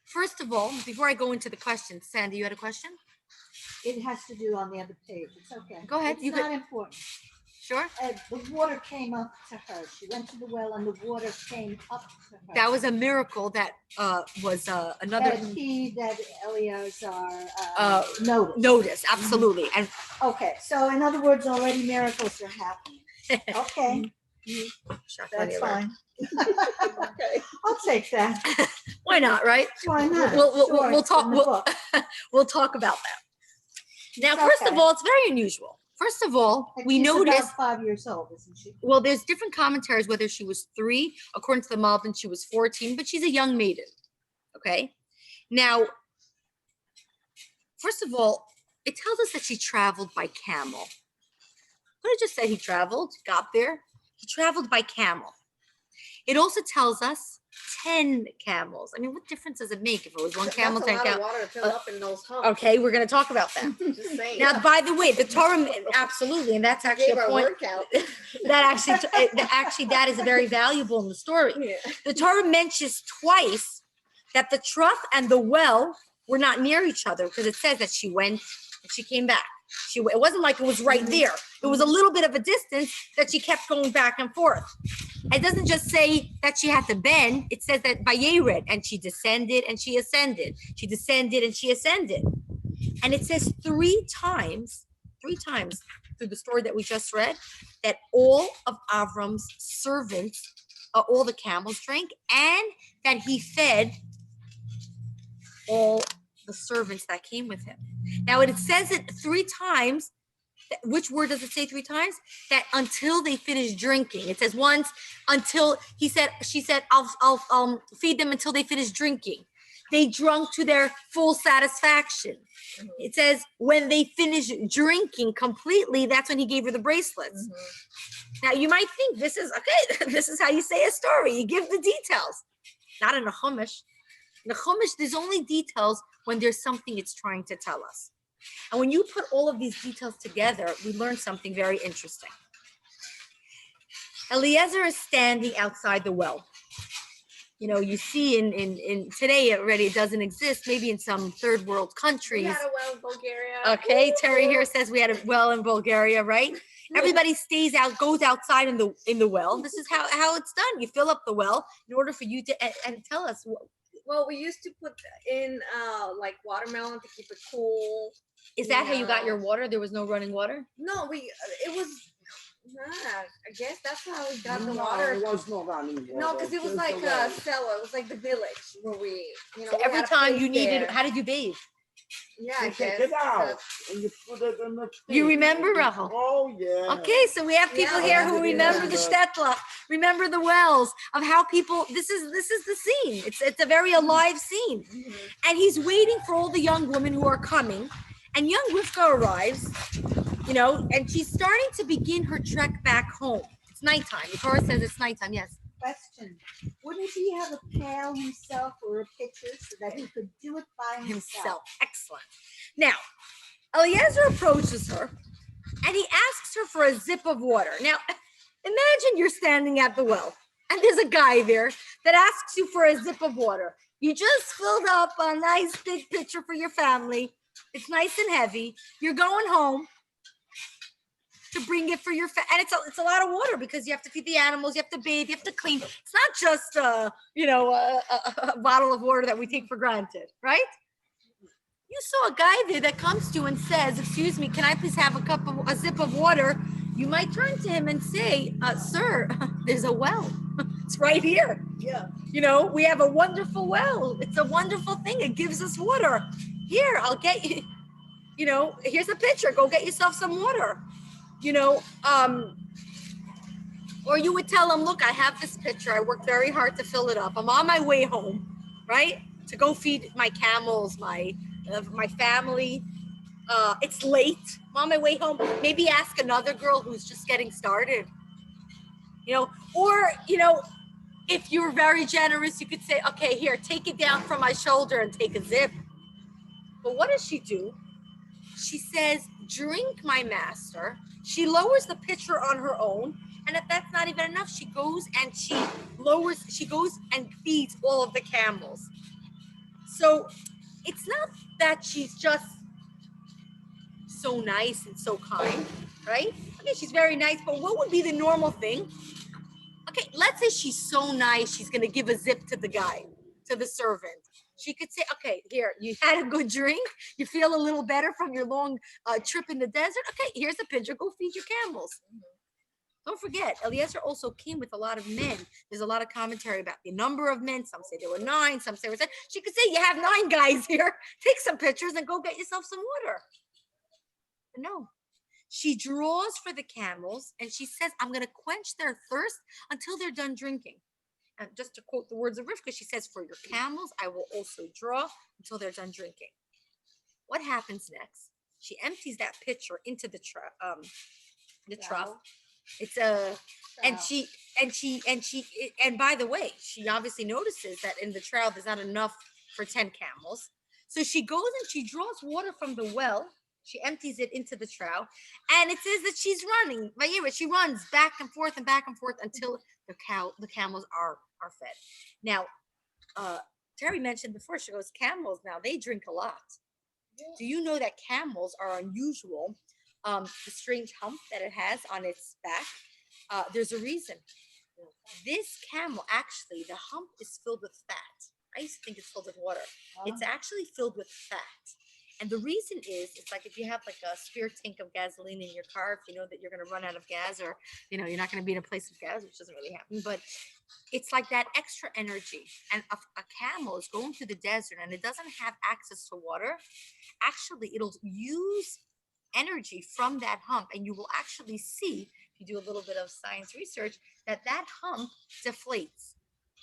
First of all, before I go into the questions, Sandy, you had a question? It has to do on the other page. It's okay. Go ahead, It's you not important. Sure? The water came up to her. She went to the well and the water came up to her. That was a miracle that was another that Eleazar noticed. notice, absolutely. And Okay, so in other words, already miracles are happening. Okay, that's fine. Okay. I'll take that. why not, right? Why not? We'll Sure, we'll it's talk in the we'll, book. we'll talk about that. Now, It's first of okay. all, it's very unusual. First of all, And we she's notice about 5 years old, isn't she? well, there's different commentaries whether she was 3, according to the Malbim, she was 14, but she's a young maiden. Okay. Now, first of all, it tells us that she traveled by camel. Could have just said he traveled, got there. He traveled by camel. It also tells us 10 camels. I mean, what difference does it make if it was 1 camel, That's 10 a lot of camels? water to fill up in those humps. Okay, we're going to talk about that. Just saying. Now, by the way, the Torah, absolutely, and that's actually Gave a our point workout. that is very valuable in the story. Yeah. The Torah mentions twice that the trough and the well were not near each other because it says that she went and she came back. It wasn't like it was right there. It was a little bit of a distance that she kept going back and forth. It doesn't just say that she had to bend. It says that Vayered, and she descended and she ascended. She descended and she ascended. And it says 3 times through the story that we just read, that all of Avram's servants, all the camels drank, and that he fed all the servants that came with him. Now, it says it 3 times Which word does it say 3 times? That until they finish drinking. It says once, until she said, I'll feed them until they finish drinking. They drunk to their full satisfaction. It says when they finish drinking completely, that's when he gave her the bracelets. Now you might think this is okay. This is how you say a story. You give the details. Not in a chumash. In the chumash, there's only details when there's something it's trying to tell us. And when you put all of these details together, we learn something very interesting. Eliezer is standing outside the well. You know, you see in today already it doesn't exist, maybe in some third world We countries. had a well in Bulgaria. Okay, Terry here says we had a well in Bulgaria, right? Everybody stays out, goes outside in the well. This is how it's done. You fill up the well in order for you to and tell us. Well, we used to put in like watermelon to keep it cool. Is that how you got your water? There was no running water? No, it was. Nah, I guess that's how we got the No, water. it was not running water. No, because it was just like a well. a cellar. It was like the village where we, you know. So we every had a time place you needed, there. how did you bathe? Yeah, I You take guess. it out and you put it in the You thing. remember, Rahel? Oh yeah. Okay, so we have people Yeah, here yeah, who yeah, remember the yeah. shtetla, remember the wells of how people. This is the scene. It's a very alive scene, and he's waiting for all the young women who are coming, and young Rivka arrives, you know, and she's starting to begin her trek back home. It's nighttime. The Torah says it's nighttime. Yes. Question, wouldn't he have a pail himself or a pitcher so that he could do it by Himself. Excellent. Now, Eliezer approaches her and he asks her for a zip of water. Now, imagine you're standing at the well and there's a guy there that asks you for a zip of water. You just filled up a nice big pitcher for your family. It's nice and heavy. You're going home to bring it for your and it's a lot of water because you have to feed the animals, you have to bathe, you have to clean. It's not just a bottle of water that we take for granted, right? You saw a guy there that comes to you and says, "Excuse me, can I please have a zip of water?" You might turn to him and say, "Sir, there's a well. It's right here. Yeah. You know, we have a wonderful well. It's a wonderful thing. It gives us water. Here, I'll get you. You know, here's a pitcher. Go get yourself some water." You know, or you would tell him, "Look, I have this pitcher. I worked very hard to fill it up. I'm on my way home, right, to go feed my camels, my family. It's late. I'm on my way home. Maybe ask another girl who's just getting started. You know, or if you're very generous, you could say, "Okay, here, take it down from my shoulder and take a zip." But what does she do? She says, "Drink, my master." She lowers the pitcher on her own. And if that's not even enough, she goes and feeds all of the camels. So it's not that she's just so nice and so kind, right? Okay, she's very nice, but what would be the normal thing? Okay, let's say she's so nice, she's going to give a zip to the guy, to the servant. She could say, "Okay, here, you had a good drink. You feel a little better from your long trip in the desert. Okay, here's a pitcher. Go feed your camels." Don't forget, Eliezer also came with a lot of men. There's a lot of commentary about the number of men. Some say there were 9, some say there were 10. She could say, "You have 9 guys here. Take some pitchers and go get yourself some water." But no. She draws for the camels and she says, "I'm going to quench their thirst until they're done drinking." And just to quote the words of Rivka, she says, "For your camels, I will also draw until they're done drinking." What happens next? She empties that pitcher into the trough. It's and by the way, she obviously notices that in the trough there's not enough for 10 camels. So she goes and she draws water from the well. She empties it into the trough, and it says that she's running. She runs back and forth until the camels are fed. Now, Terry mentioned before, she goes, camels now, they drink a lot. Do you know that camels are unusual? The strange hump that it has on its back, there's a reason. This camel, actually, the hump is filled with fat. I used to think it's filled with water. It's actually filled with fat. And the reason is, it's like if you have like a spare tank of gasoline in your car, if you know that you're going to run out of gas, or you're not going to be in a place of gas, which doesn't really happen, but it's like that extra energy. And a camel is going through the desert and it doesn't have access to water. Actually, it'll use energy from that hump, and you will actually see, if you do a little bit of science research, that that hump deflates.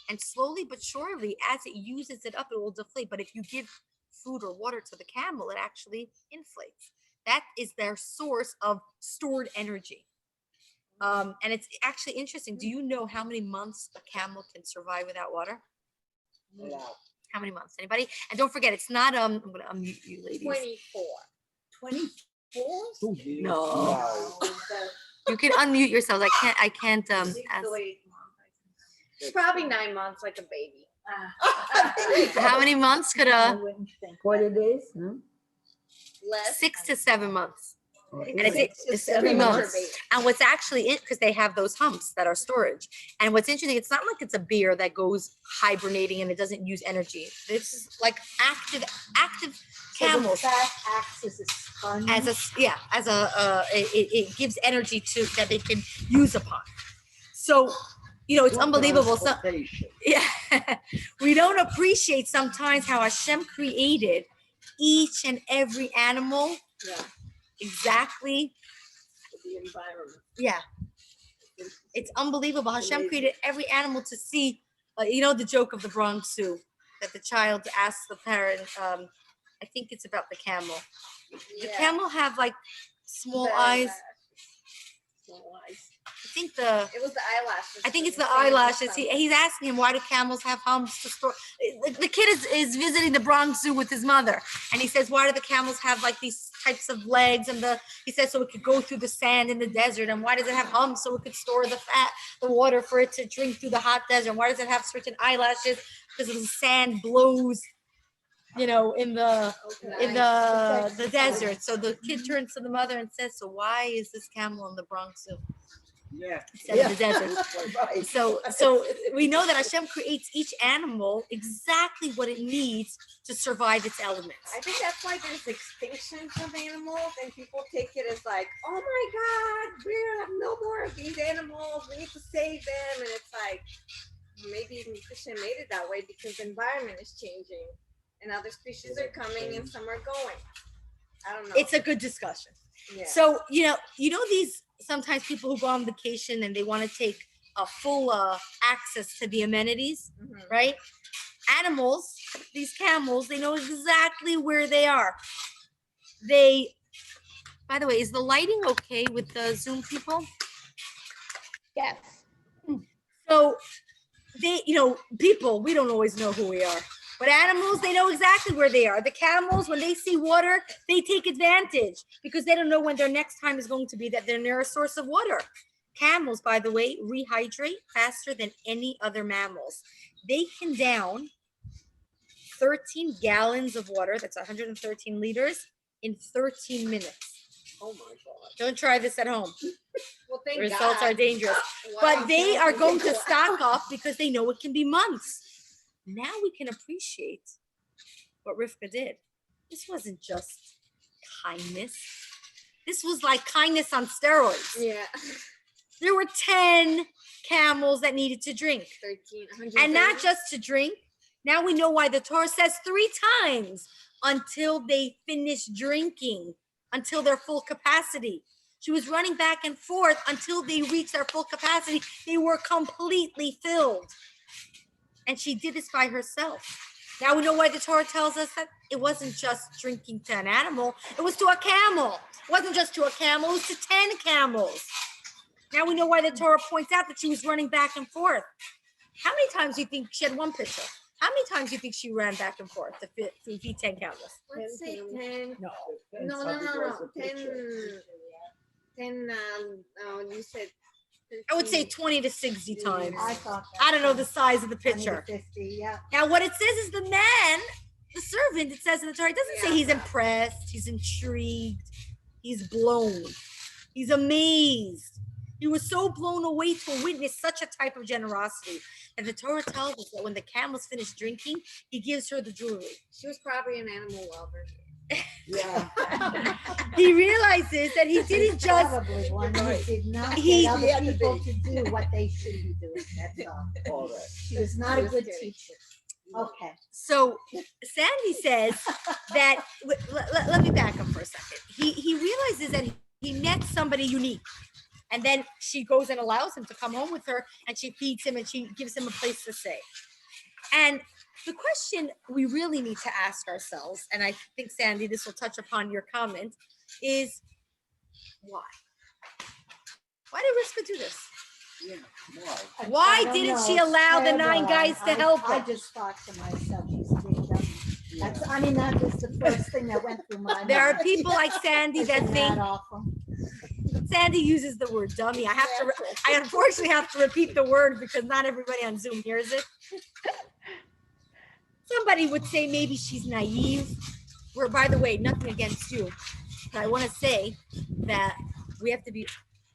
And slowly but surely, as it uses it up, it will deflate. But if you give food or water to the camel, it actually inflates. That is their source of stored energy. And it's actually interesting. Do you know how many months a camel can survive without water? How many months? Anybody? And don't forget, it's not I'm gonna unmute you ladies. 24. 24? No. You can unmute yourselves. I can't ask. It's probably 9 months, like a baby. How many months could I a wouldn't think. 40 days, no? Less. 6 to 7 months? And it's 3 Premature months. baby. And what's actually in, because they have those humps that are storage. And what's interesting, it's not like it's a bear that goes hibernating and it doesn't use energy. This is like active So the camels. fat acts as a sponge. It gives energy to that they can use upon. So, it's unbelievable. So, yeah, we don't appreciate sometimes how Hashem created each and every animal. Yeah. Exactly. The environment. Yeah. It's unbelievable. Hashem created every animal to see, the joke of the Bronx Zoo, that the child asks the parent, I think it's about the camel. The camel have like small eyes. Small eyes. I think It was the eyelashes. I think it's the eyelashes. He's asking him, why do camels have humps to store? The kid is visiting the Bronx Zoo with his mother, and he says, why do the camels have like these types of legs? And he says, so it could go through the sand in the desert. And why does it have humps? So it could store the water for it to drink through the hot desert. And why does it have certain eyelashes? Because the sand blows, in the desert. So the kid turns to the mother and says, so why is this camel in the Bronx Zoo? Instead of the desert. So we know that Hashem creates each animal exactly what it needs to survive its elements. I think that's why there's extinctions of animals, and people take it as like, oh my God, we have no more of these animals. We need to save them, and it's like maybe Hashem made it that way because the environment is changing, and other species are coming, and some are going. I don't know. It's a good discussion. Yeah. So these sometimes people who go on vacation and they want to take a full access to the amenities, right? Animals, these camels, they know exactly where they are. By the way, is the lighting okay with the Zoom people? Yes. So people, we don't always know who we are. But animals, they know exactly where they are. The camels, when they see water, they take advantage because they don't know when their next time is going to be that they're near a source of water. Camels, by the way, rehydrate faster than any other mammals. They can down 13 gallons of water, that's 113 liters, in 13 minutes. Oh my God. Don't try this at home. Well, thank Results God. are dangerous. Wow. But they are going to stock up because they know it can be months. Now we can appreciate what Rivka did. This wasn't just kindness. This was like kindness on steroids. Yeah. There were 10 camels that needed to drink. 13. And not just to drink. Now we know why the Torah says 3 times until they finish drinking, until their full capacity. She was running back and forth until they reached their full capacity. They were completely filled. And she did this by herself. Now we know why the Torah tells us that it wasn't just drinking to an animal. It was to a camel. It wasn't just to a camel. It was to 10 camels. Now we know why the Torah points out that she was running back and forth. How many times do you think she had one picture? How many times do you think she ran back and forth to feed 10 camels? Let's say 10. No. No. 10, you said 15. I would say 20 to 60 times. I thought that. I don't know the size of the 20 to picture. 50, yeah. Now, what it says is the man, the servant, it says in the Torah, it doesn't say he's impressed, he's intrigued, he's blown, he's amazed. He was so blown away to witness such a type of generosity. And the Torah tells us that when the camels finish drinking, he gives her the jewelry. She was probably an animal lover. Yeah. He realizes that he didn't just Probably one who did not He- get Yeah, other the people big- to do what they should be doing, that's all. All right. She was not a good teacher. Okay. So Sandy says that, let me back up for a second. He realizes that he met somebody unique. And then she goes and allows him to come home with her, and she feeds him and she gives him a place to stay. And the question we really need to ask ourselves, and I think, Sandy, this will touch upon your comment, is why? Why did Rivka do this? Yeah, why? Why I don't didn't know. she It's allow the 9 terrible. guys to help I her? just thought to myself, she's a big dummy. That's, I mean, that was the first thing that went through my mind. There are people like Sandy that Isn't think, that awful? Sandy uses the word dummy. I unfortunately have to repeat the word because not everybody on Zoom hears it. Somebody would say maybe she's naive. Where, by the way, nothing against you, but I want to say that we have to be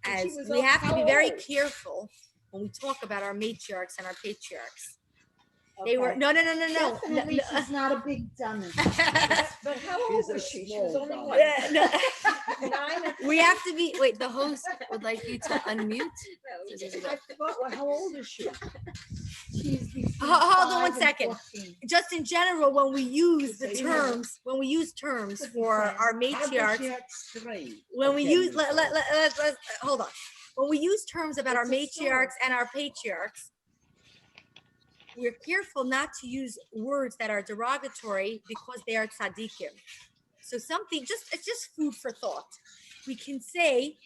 very careful when we talk about our matriarchs and our patriarchs. They were Okay. no. Definitely, she's not a big dummy. But how old was she? She was only what? No. 9. We have to be. Wait, the host would like you to unmute. I forgot how old is she? She's between Hold on 1 5 and second. 14. Just in general, when we use the terms, for our How does matriarchs, she explain? when we Okay, use let's hold on. When we use terms about our It's a matriarchs and our patriarchs, we're careful not to use words that are derogatory because they are tzaddikim. So it's just food for thought. We can say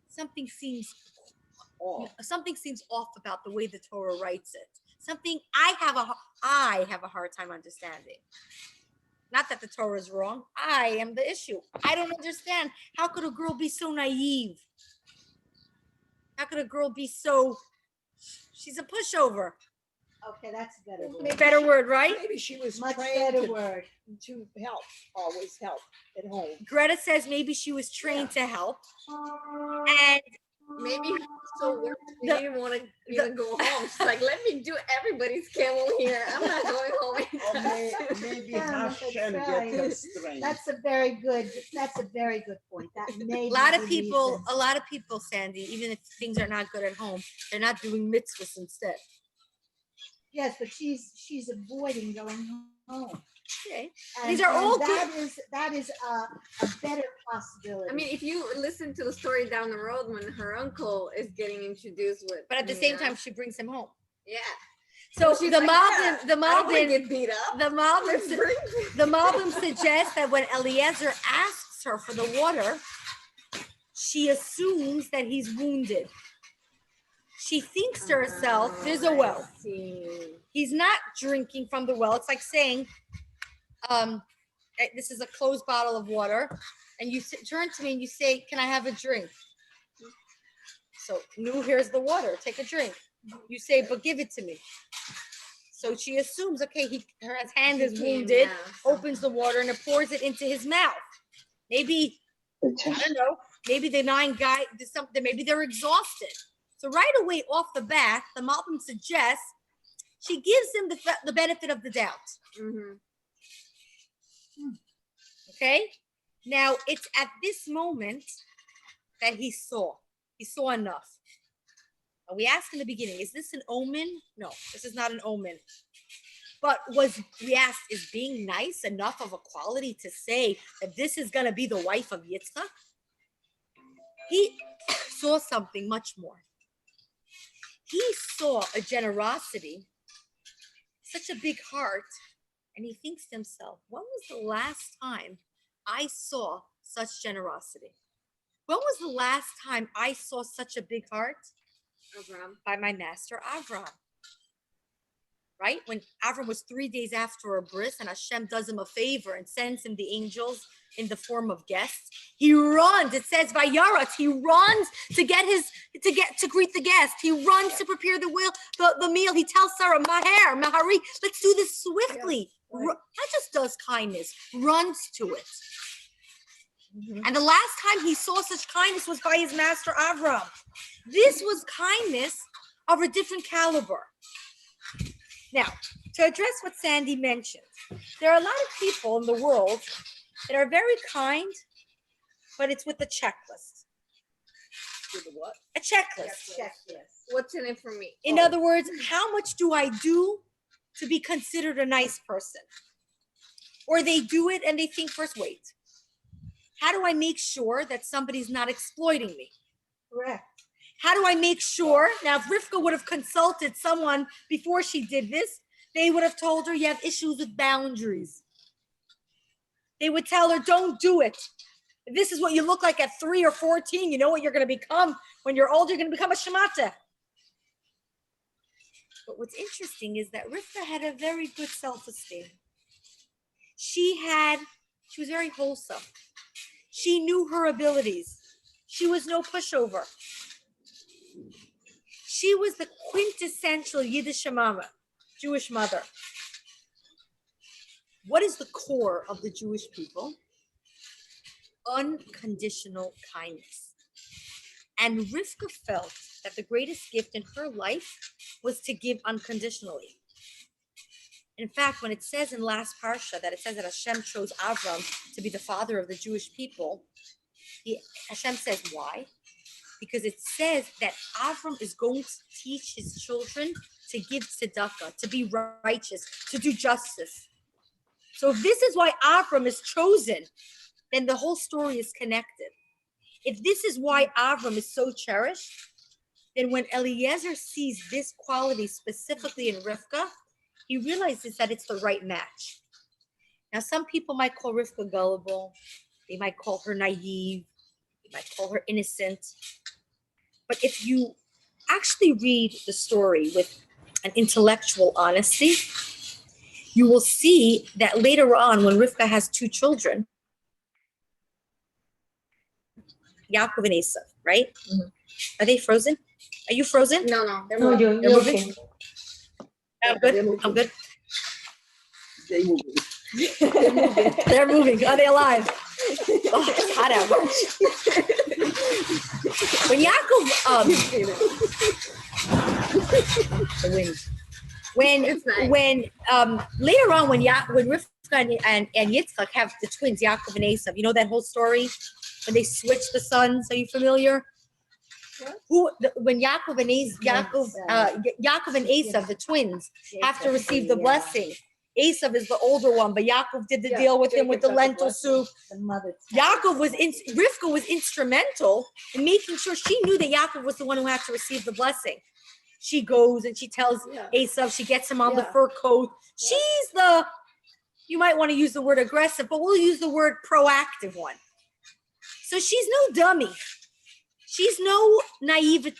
something seems off about the way the Torah writes it. Something I have a hard time understanding. Not that the Torah is wrong. I am the issue. I don't understand. How could a girl be so naive? How could a girl be so? She's a pushover. Okay, that's a better word. Better word, right? Maybe she was Much trained better word. to help, always help at home. Greta says maybe she was trained to help. And Maybe so worked, she didn't want to even go home. She's like, let me do everybody's camel here. I'm not going home. Or maybe Yeah, Hashem that's get right. her strength. That's a very good point. That may a lot be of the people, reason. Sandy, even if things are not good at home, they're not doing mitzvahs instead. Yes, but she's avoiding going home. Okay. And, These are all that is a better possibility. I mean, if you listen to the story down the road when her uncle is getting introduced with, But at the same time, she brings him home. yeah. So she's the like, Malbim, I don't want to get beat up. the Malbim suggests that when Eliezer asks her for the water, she assumes that he's wounded. She thinks to herself, "There's a well. He's not drinking from the well." It's like saying, "This is a closed bottle of water," and you turn to me and you say, "Can I have a drink?" So, here's the water. Take a drink. You say, "But give it to me." So she assumes, okay, her hand is wounded, opens the water and it pours it into his mouth. Maybe, I don't know, maybe the 9 guys did something, maybe they're exhausted. So right away off the bat, the Malbim suggests she gives him the benefit of the doubt. Mm-hmm. Okay? Now, it's at this moment that he saw enough. We asked in the beginning, is this an omen? No, this is not an omen. But we asked, is being nice enough of a quality to say that this is going to be the wife of Yitzchak? He saw something much more. He saw a generosity, such a big heart, and he thinks to himself, when was the last time I saw such generosity? When was the last time I saw such a big heart? Avram. By my master Avram. Right? When Avram was 3 days after a bris and Hashem does him a favor and sends him the angels in the form of guests, he runs. It says Vayaratz, he runs to greet the guest. He runs to prepare the meal. He tells Sarah, Mahari, let's do this swiftly. Yes, right. Not just does kindness, runs to it. Mm-hmm. And the last time he saw such kindness was by his master Avram. This was kindness of a different caliber. Now, to address what Sandy mentioned, there are a lot of people in the world that are very kind, but it's with a checklist. With a what? A checklist. Checklist. What's in it for me? In other words, how much do I do to be considered a nice person. Or they do it and they think first, wait, how do I make sure that somebody's not exploiting me? Correct. How do I make sure? Now, if Rivka would have consulted someone before she did this, they would have told her you have issues with boundaries. They would tell her, don't do it. If this is what you look like at 3 or 14, you know what you're going to become when you're older, you're going to become a shemata. But what's interesting is that Rivka had a very good self-esteem. She was very wholesome. She knew her abilities. She was no pushover. She was the quintessential Yiddish mama, Jewish mother. What is the core of the Jewish people? Unconditional kindness. And Rivka felt that the greatest gift in her life was to give unconditionally. In fact, when it says in last Parsha that it says that Hashem chose Avram to be the father of the Jewish people, Hashem says why? Because it says that Avram is going to teach his children to give tzedakah, to be righteous, to do justice. So if this is why Avram is chosen, then the whole story is connected. If this is why Avram is so cherished, then when Eliezer sees this quality specifically in Rivka, he realizes that it's the right match. Now, some people might call Rivka gullible. They might call her naive. They might call her innocent. But if you actually read the story with an intellectual honesty, you will see that later on, when Rivka has 2 children, Yaakov and Esav, right? Mm-hmm. Are they frozen? Are you frozen? No, they're No, moving. you're okay. I'm good. I'm good. They move. They're moving. Are they alive? Oh, it's hot out. When Yaakov, the wind. When later on, when Rivka and Yitzchak have the twins, Yaakov and Esav, you know that whole story when they switch the sons. Are you familiar? When Yaakov and Esav, the twins, have to receive the blessing. Esav is the older one, but Yaakov did the deal with him with the lentil soup. Rivka was instrumental in making sure she knew that Yaakov was the one who had to receive the blessing. She goes and she tells Esav, she gets him on the fur coat. She's the, you might want to use the word aggressive, but we'll use the word proactive one. So she's no dummy. She's no naivete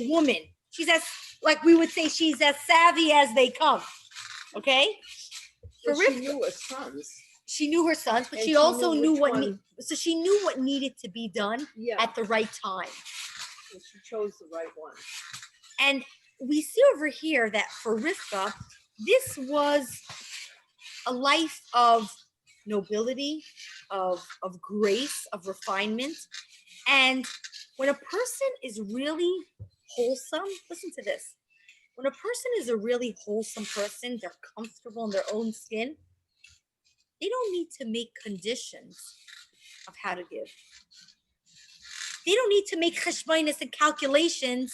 woman. She's as, like we would say, she's as savvy as they come. Okay? For Rivka, she knew her sons. She knew her sons, but And she she also knew knew which what, one. so she knew what needed to be done Yeah. at the right time. And she chose the right one. And we see over here that for Rivka, this was a life of nobility, of grace, of refinement. And when a person is really wholesome, listen to this. When a person is a really wholesome person, they're comfortable in their own skin, they don't need to make conditions of how to give. They don't need to make cheshbonos and calculations.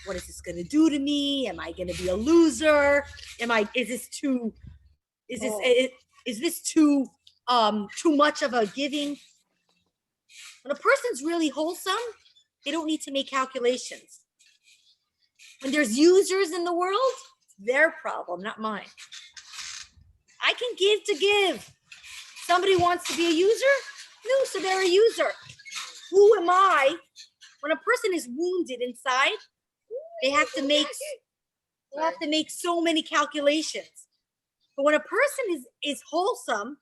What is this going to do to me? Am I going to be a loser? Is this too much of a giving? When a person's really wholesome, they don't need to make calculations. When there's users in the world, it's their problem, not mine. I can give to give. Somebody wants to be a user? No, so they're a user. Who am I? When a person is wounded inside, they have to make so many calculations. But when a person is wholesome,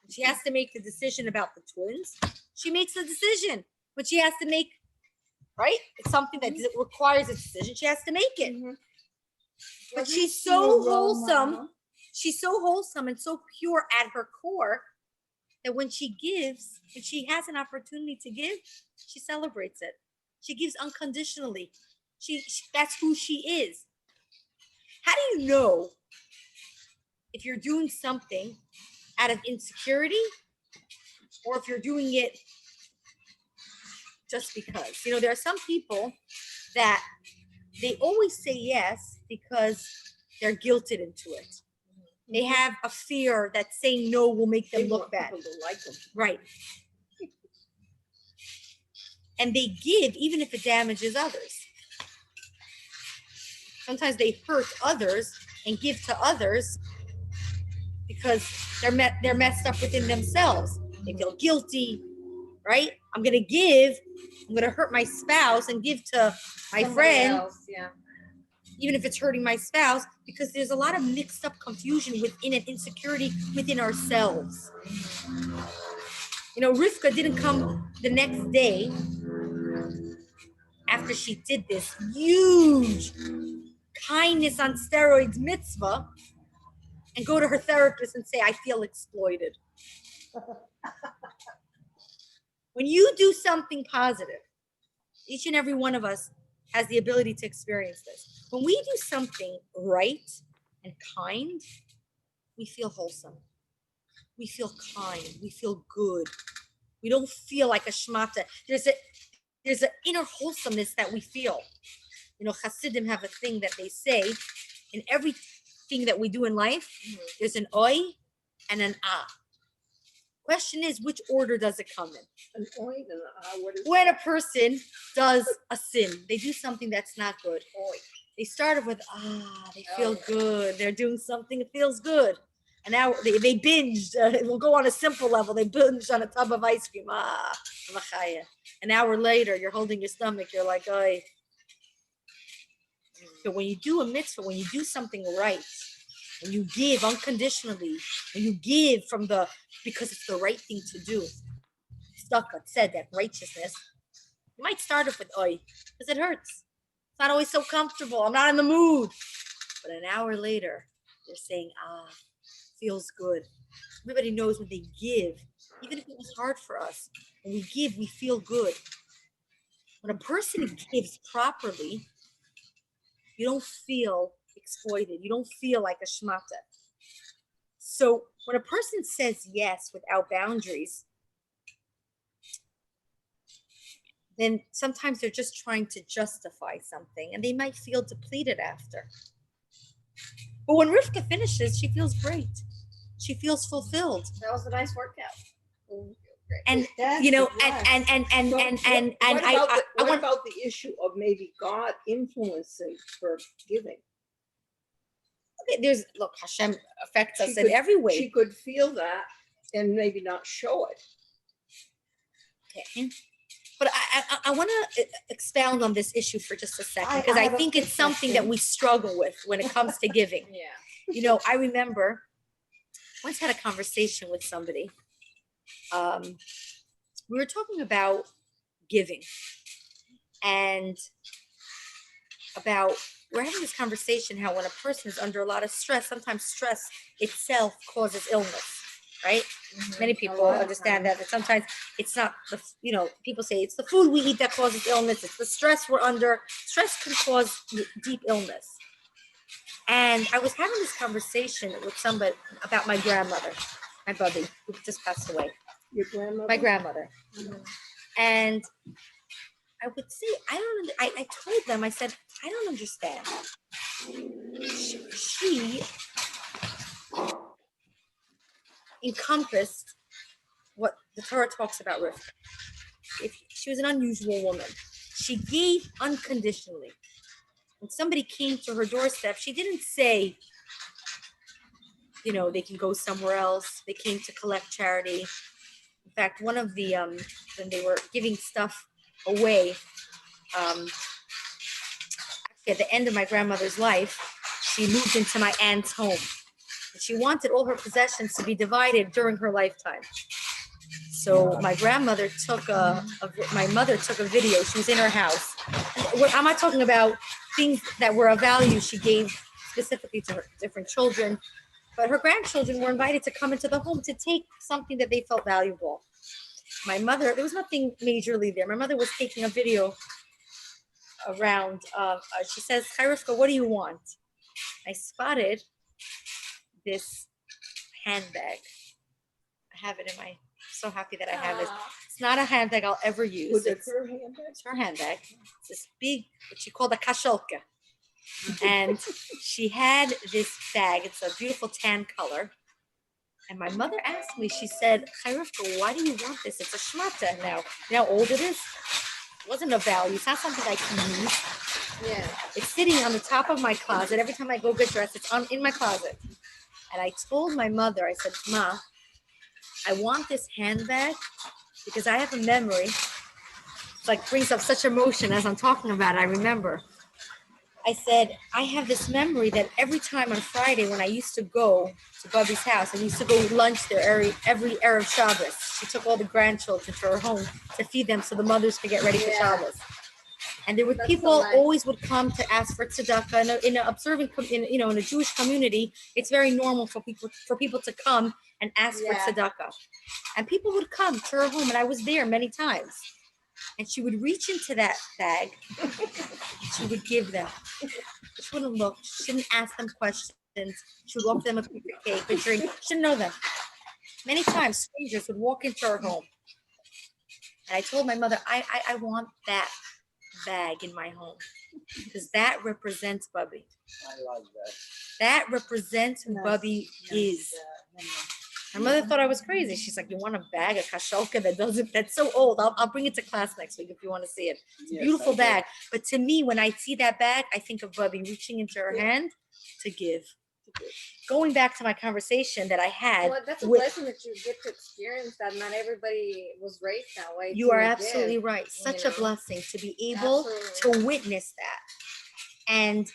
she has to make the decision about the twins. She makes the decision, but she has to make, right? It's something that requires a decision. She has to make it. Mm-hmm. But she's so wholesome. She's so wholesome and so pure at her core that when she gives, if she has an opportunity to give, she celebrates it. She gives unconditionally. That's who she is. How do you know if you're doing something out of insecurity or if you're doing it just because? You know, there are some people that they always say yes because they're guilted into it. They have a fear that saying no will make them look bad. People to like them. Right. And they give even if it damages others. Sometimes they hurt others and give to others because they're messed up within themselves. They feel guilty, right? I'm gonna give. I'm gonna hurt my spouse and give to my Somebody friend, else, yeah. even if it's hurting my spouse, because there's a lot of mixed up confusion within and insecurity within ourselves. You know, Rivka didn't come the next day after she did this huge kindness on steroids mitzvah and go to her therapist and say, I feel exploited. When you do something positive, each and every one of us has the ability to experience this. When we do something right and kind, we feel wholesome. We feel kind. We feel good. We don't feel like a shmata. There's an inner wholesomeness that we feel. You know, Hasidim have a thing that they say, in everything that we do in life, there's an oi and an ah. Question is, which order does it come in? An oid and what is When a person does a sin, they do something that's not good. They started with, they feel good. They're doing something that feels good. And now they binged. We'll go on a simple level. They binged on a tub of ice cream. Chaya. An hour later, you're holding your stomach. You're like, oh. So when you do a mitzvah, when you do something right, when you give unconditionally, when you give because it's the right thing to do, Stucca said that righteousness, you might start off with oi, because it hurts. It's not always so comfortable. I'm not in the mood. But an hour later, they're saying, feels good. Everybody knows when they give, even if it was hard for us, when we give, we feel good. When a person gives properly, you don't feel exploited. You don't feel like a shmata. So when a person says yes without boundaries, then sometimes they're just trying to justify something and they might feel depleted after. But when Rivka finishes, she feels great. She feels fulfilled. That was a nice workout. And That's you know, right. what about the issue of maybe God influencing her giving? Look, Hashem affects us She in could- every way. She could feel that and maybe not show it. Okay. But I want to expound on this issue for just a second, because I have a think it's something that perspective. we struggle with when it comes to giving. Yeah. You know, I remember once had a conversation with somebody. We were talking about giving and we're having this conversation how when a person is under a lot of stress, sometimes stress itself causes illness, right? Many people understand that sometimes it's not people say it's the food we eat that causes illness, it's the stress we're under. Stress can cause deep illness. And I was having this conversation with somebody about my grandmother, my buddy, who just passed away. Your grandmother? My grandmother. And I would say, I told them, I said, I don't understand. She encompassed what the Torah talks about Rivka. She was an unusual woman. She gave unconditionally. When somebody came to her doorstep, she didn't say, they can go somewhere else. They came to collect charity. In fact, one of the, when they were giving stuff away, actually at the end of my grandmother's life, she moved into my aunt's home. And she wanted all her possessions to be divided during her lifetime. So my grandmother my mother took a video. She was in her house. I'm not talking about things that were of value she gave specifically to her different children, but her grandchildren were invited to come into the home to take something that they felt valuable. My mother, there was nothing majorly there. My mother was taking a video around. She says, "Hi, Rivka, what do you want?" I spotted this handbag. I have it in my so happy that I have this. It's not a handbag I'll ever use. Was it It's, her handbag? it's her handbag. It's this big, what she called a kasholka. And she had this bag. It's a beautiful tan color. And my mother asked me, she said, Chayrifka, why do you want this? It's a shmata now. You know how old it is? It wasn't a value. It's not something I can use. Yeah. It's sitting on the top of my closet. Every time I go get dressed, it's in my closet. And I told my mother, I said, Ma, I want this handbag because I have a memory. It's like brings up such emotion as I'm talking about it. I remember. I said, I have this memory that every time on Friday when I used to go to Bubby's house, I used to go lunch there every Erev Shabbos. She took all the grandchildren to her home to feed them so the mothers could get ready for Shabbos. And there were That's people so nice. always would come to ask for tzedakah. In an observant, in a Jewish community, it's very normal for people to come and ask for tzedakah. And people would come to her home, and I was there many times. And she would reach into that bag. She would give them. She wouldn't look. She didn't ask them questions. She would offer them a piece of cake, a drink. She didn't know them. Many times, strangers would walk into her home. And I told my mother, I want that bag in my home because that represents Bubby. I love that. That represents who Bubby is. My mother thought I was crazy. She's like, you want a bag, a kasholka that's so old. I'll bring it to class next week if you want to see it. It's a beautiful bag. But to me, when I see that bag, I think of Bubby reaching into her hand to give. Going back to my conversation that I had. Well, that's a blessing that you get to experience that. Not everybody was raised that way. You are absolutely right. Such a blessing to be able to witness that. And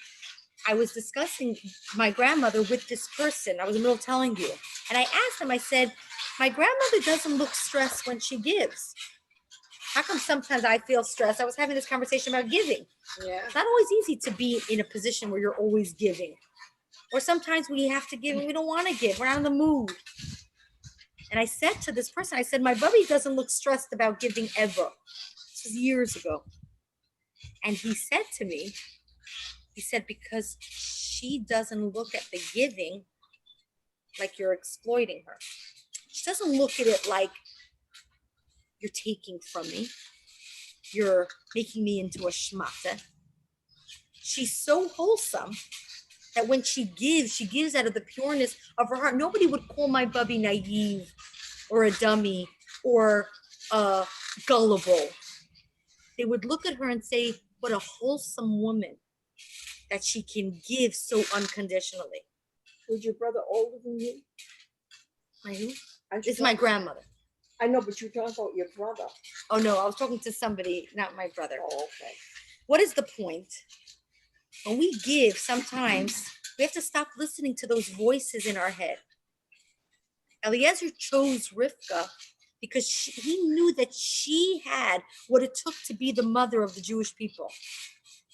I was discussing my grandmother with this person. I was in the middle of telling you. And I asked him, I said, my grandmother doesn't look stressed when she gives. How come sometimes I feel stressed? I was having this conversation about giving. Yeah. It's not always easy to be in a position where you're always giving. Or sometimes we have to give and we don't want to give. We're not in the mood. And I said to this person, I said, my Bubby doesn't look stressed about giving ever. This was years ago. And he said to me, he said, because she doesn't look at the giving like you're exploiting her. She doesn't look at it like you're taking from me. You're making me into a shmata. She's so wholesome that when she gives out of the pureness of her heart. Nobody would call my Bubby naive or a dummy or gullible. They would look at her and say, what a wholesome woman that she can give so unconditionally. Was your brother older than you? My who? It's my grandmother. I know, but you're talking about your brother. Oh no, I was talking to somebody, not my brother. Oh, okay. What is the point? When we give, sometimes we have to stop listening to those voices in our head. Eliezer chose Rivka because he knew that she had what it took to be the mother of the Jewish people.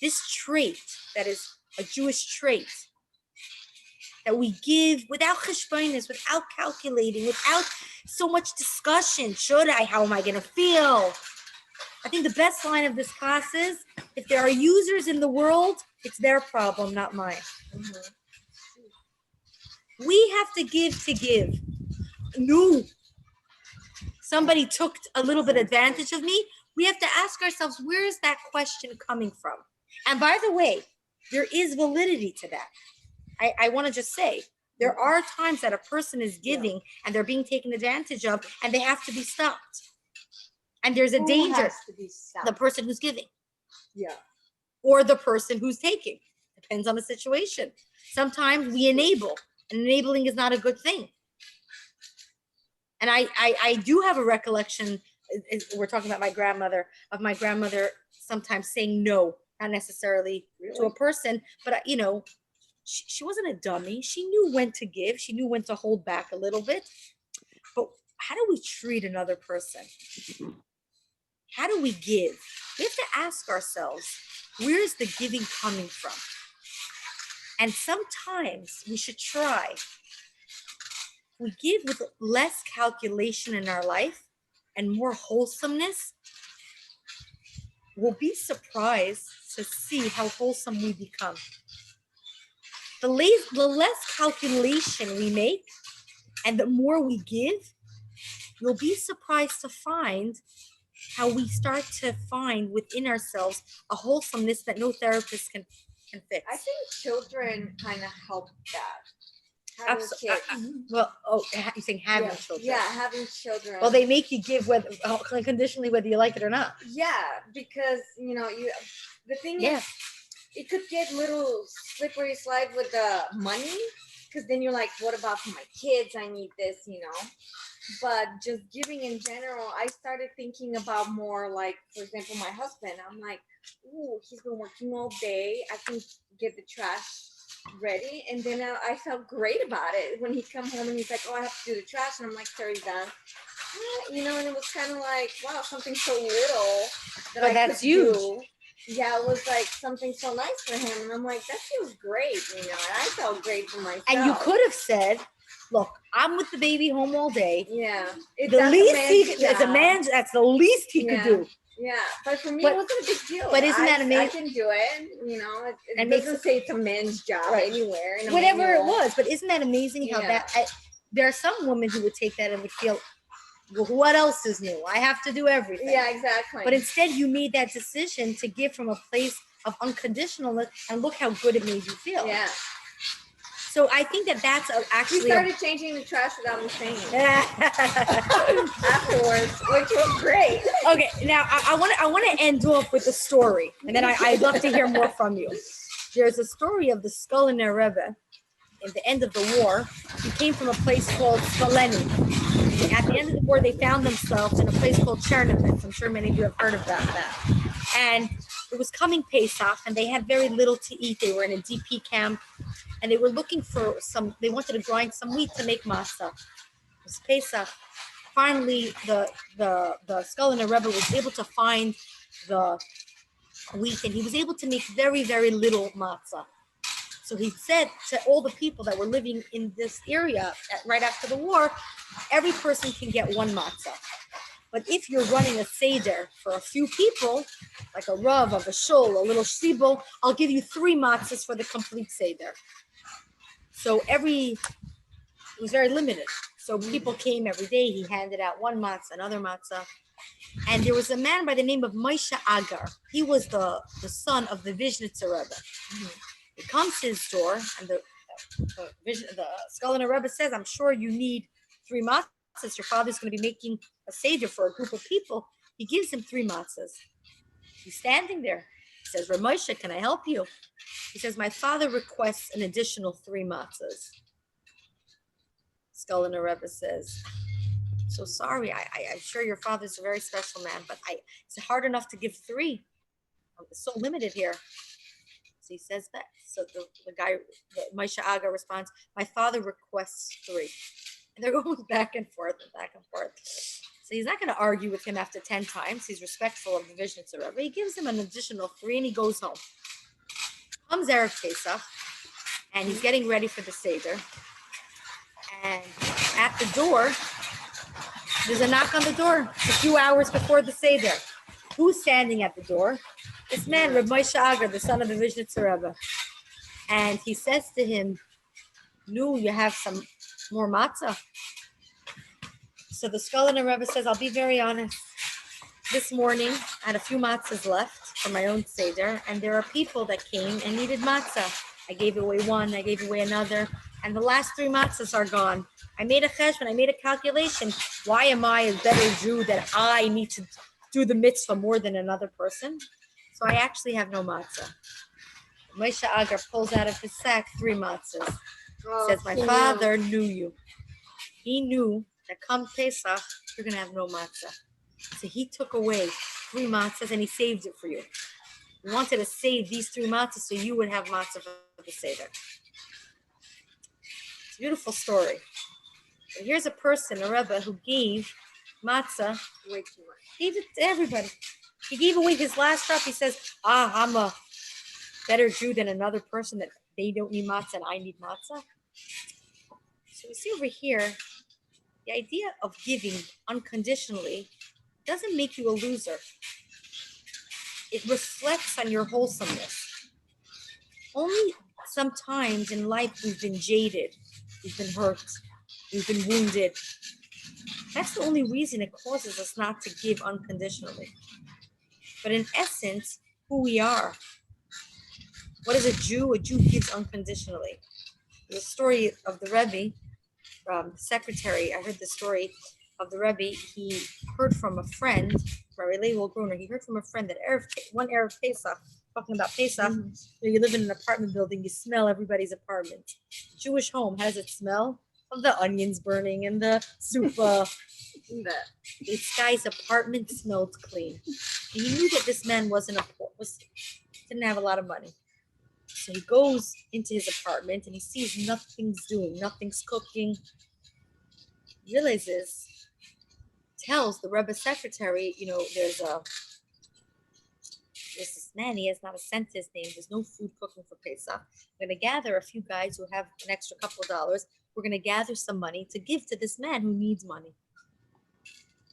This trait that is a Jewish trait that we give without cheshbonos, without calculating, without so much discussion. Should I? How am I going to feel? I think the best line of this class is, if there are users in the world, it's their problem, not mine. We have to give. No. Somebody took a little bit advantage of me. We have to ask ourselves, where is that question coming from? And by the way, there is validity to that. I want to just say, there are times that a person is giving and they're being taken advantage of and they have to be stopped. And there's a danger, the person who's giving. Yeah. Or the person who's taking. Depends on the situation. Sometimes we enable, and enabling is not a good thing. And I do have a recollection, we're talking about my grandmother sometimes saying no, not necessarily to a person, but she wasn't a dummy. She knew when to give. She knew when to hold back a little bit. But how do we treat another person? How do we give? We have to ask ourselves, where is the giving coming from? And sometimes we should try. We give with less calculation in our life and more wholesomeness. We'll be surprised to see how wholesome we become. The less calculation we make and the more we give, you'll be surprised to find how we start to find within ourselves a wholesomeness that no therapist can fix. I think children kind of help that. Having kids. Well, you're saying having children. Yeah, having children. Well, they make you give whether conditionally whether you like it or not. Yeah, because the thing is, it could get little slippery slide with the money, because then you're like, what about for my kids? I need this, But just giving in general, I started thinking about more like, for example, my husband. I'm like, ooh, he's been working all day. I can get the trash ready. And then I felt great about it when he come home and he's like, oh, I have to do the trash. And I'm like, sorry, done. And it was kind of like, wow, something so little that I could huge. do. Yeah, it was like something so nice for him. And I'm like, that feels great, and I felt great for myself. And you could have said, look, I'm with the baby home all day. Yeah. The least as a man, that's the least he could do. Yeah, but for me, it wasn't a big deal. But isn't that amazing? I can do it. It doesn't say it's a man's job anywhere. Whatever it was, but isn't that amazing how there are some women who would take that and would feel, well, what else is new? I have to do everything. Yeah, exactly. But instead, you made that decision to give from a place of unconditionalness, and look how good it made you feel. Yeah. So I think that's actually. We started changing the trash without me saying it. Afterwards, which was great. Okay, now I want to end off with a story, and then I'd love to hear more from you. There's a story of the Skoliner Rebbe. At the end of the war, he came from a place called Skoleni. At the end of the war, they found themselves in a place called Chernovitz. I'm sure many of you have heard about that. And it was coming Pesach, and they had very little to eat. They were in a DP camp, and they were looking for they wanted to grind some wheat to make matzah. It was Pesach. Finally, the Skoliner Rebbe was able to find the wheat, and he was able to make very, very little matzah. So he said to all the people that were living in this area right after the war, every person can get one matzah. But if you're running a seder for a few people, like a rav of a shul, a little shibul, I'll give you 3 matzahs for the complete seder. So it was very limited. So people came every day. He handed out 1 matzah, another matzah. And there was a man by the name of Moshe Agar. He was the son of the Vishnitzer Rebbe. Mm-hmm. He comes to his door, and the Skoliner Rebbe says, I'm sure you need 3 matzahs. Your father's going to be making a seder for a group of people. He gives him 3 matzahs. He's standing there. He says, Ramosha, can I help you? He says, my father requests an additional 3 matzahs. Skoliner Rebbe says, so sorry, I'm sure your father's a very special man, but it's hard enough to give 3. It's so limited here. So he says that. So the guy, Moshe Aga, responds, my father requests 3. And they're going back and forth and back and forth. So he's not going to argue with him after 10 times. He's respectful of the Vishnitzer Rebbe. He gives him an additional 3 and he goes home. Comes Erev Pesach, and he's getting ready for the Seder. And at the door, there's a knock on the door a few hours before the Seder. Who's standing at the door? This man, Reb Moshe Agar, the son of the Vishnitzer Rebbe. And he says to him, no, you have some more matzah. So the Skoliner Rebbe says, I'll be very honest. This morning, I had a few matzahs left for my own Seder, and there are people that came and needed matzah. I gave away 1, I gave away another, and the last 3 matzahs are gone. I made a cheshbon, I made a calculation. Why am I a better Jew that I need to do the mitzvah more than another person? So I actually have no matzah. Moshe Agar pulls out of his sack 3 matzahs. Says, my father knew you. He knew that come Pesach, you're going to have no matzah. So he took away 3 matzahs and he saved it for you. He wanted to save these 3 matzahs so you would have matzah for the Seder. It's a beautiful story. But here's a person, a Rebbe, who gave matzah way too much. Gave it to everybody. He gave away his last drop. He says, I'm a better Jew than another person that they don't need matzah and I need matzah. So we see over here, the idea of giving unconditionally doesn't make you a loser. It reflects on your wholesomeness. Only sometimes in life we've been jaded, we've been hurt, we've been wounded, That's the only reason it causes us not to give unconditionally. But in essence, who we are. What is a Jew? A Jew gives unconditionally. The story of the Rebbe, secretary, I heard the story of the Rebbe. He heard from a friend, Rabbi Leibel Gruner, he heard from a friend that one Erev Pesach, talking about Pesach, you live in an apartment building, you smell everybody's apartment. Jewish home, how does it smell? Of the onions burning and the soup. This guy's apartment smelled clean. And he knew that this man didn't have a lot of money. So he goes into his apartment and he sees nothing's cooking. Realizes, tells the Rebbe secretary, there's this man, he has not a cent to his name, there's no food cooking for Pesach. I'm going to gather a few guys who have an extra couple of dollars. We're going to gather some money to give to this man who needs money.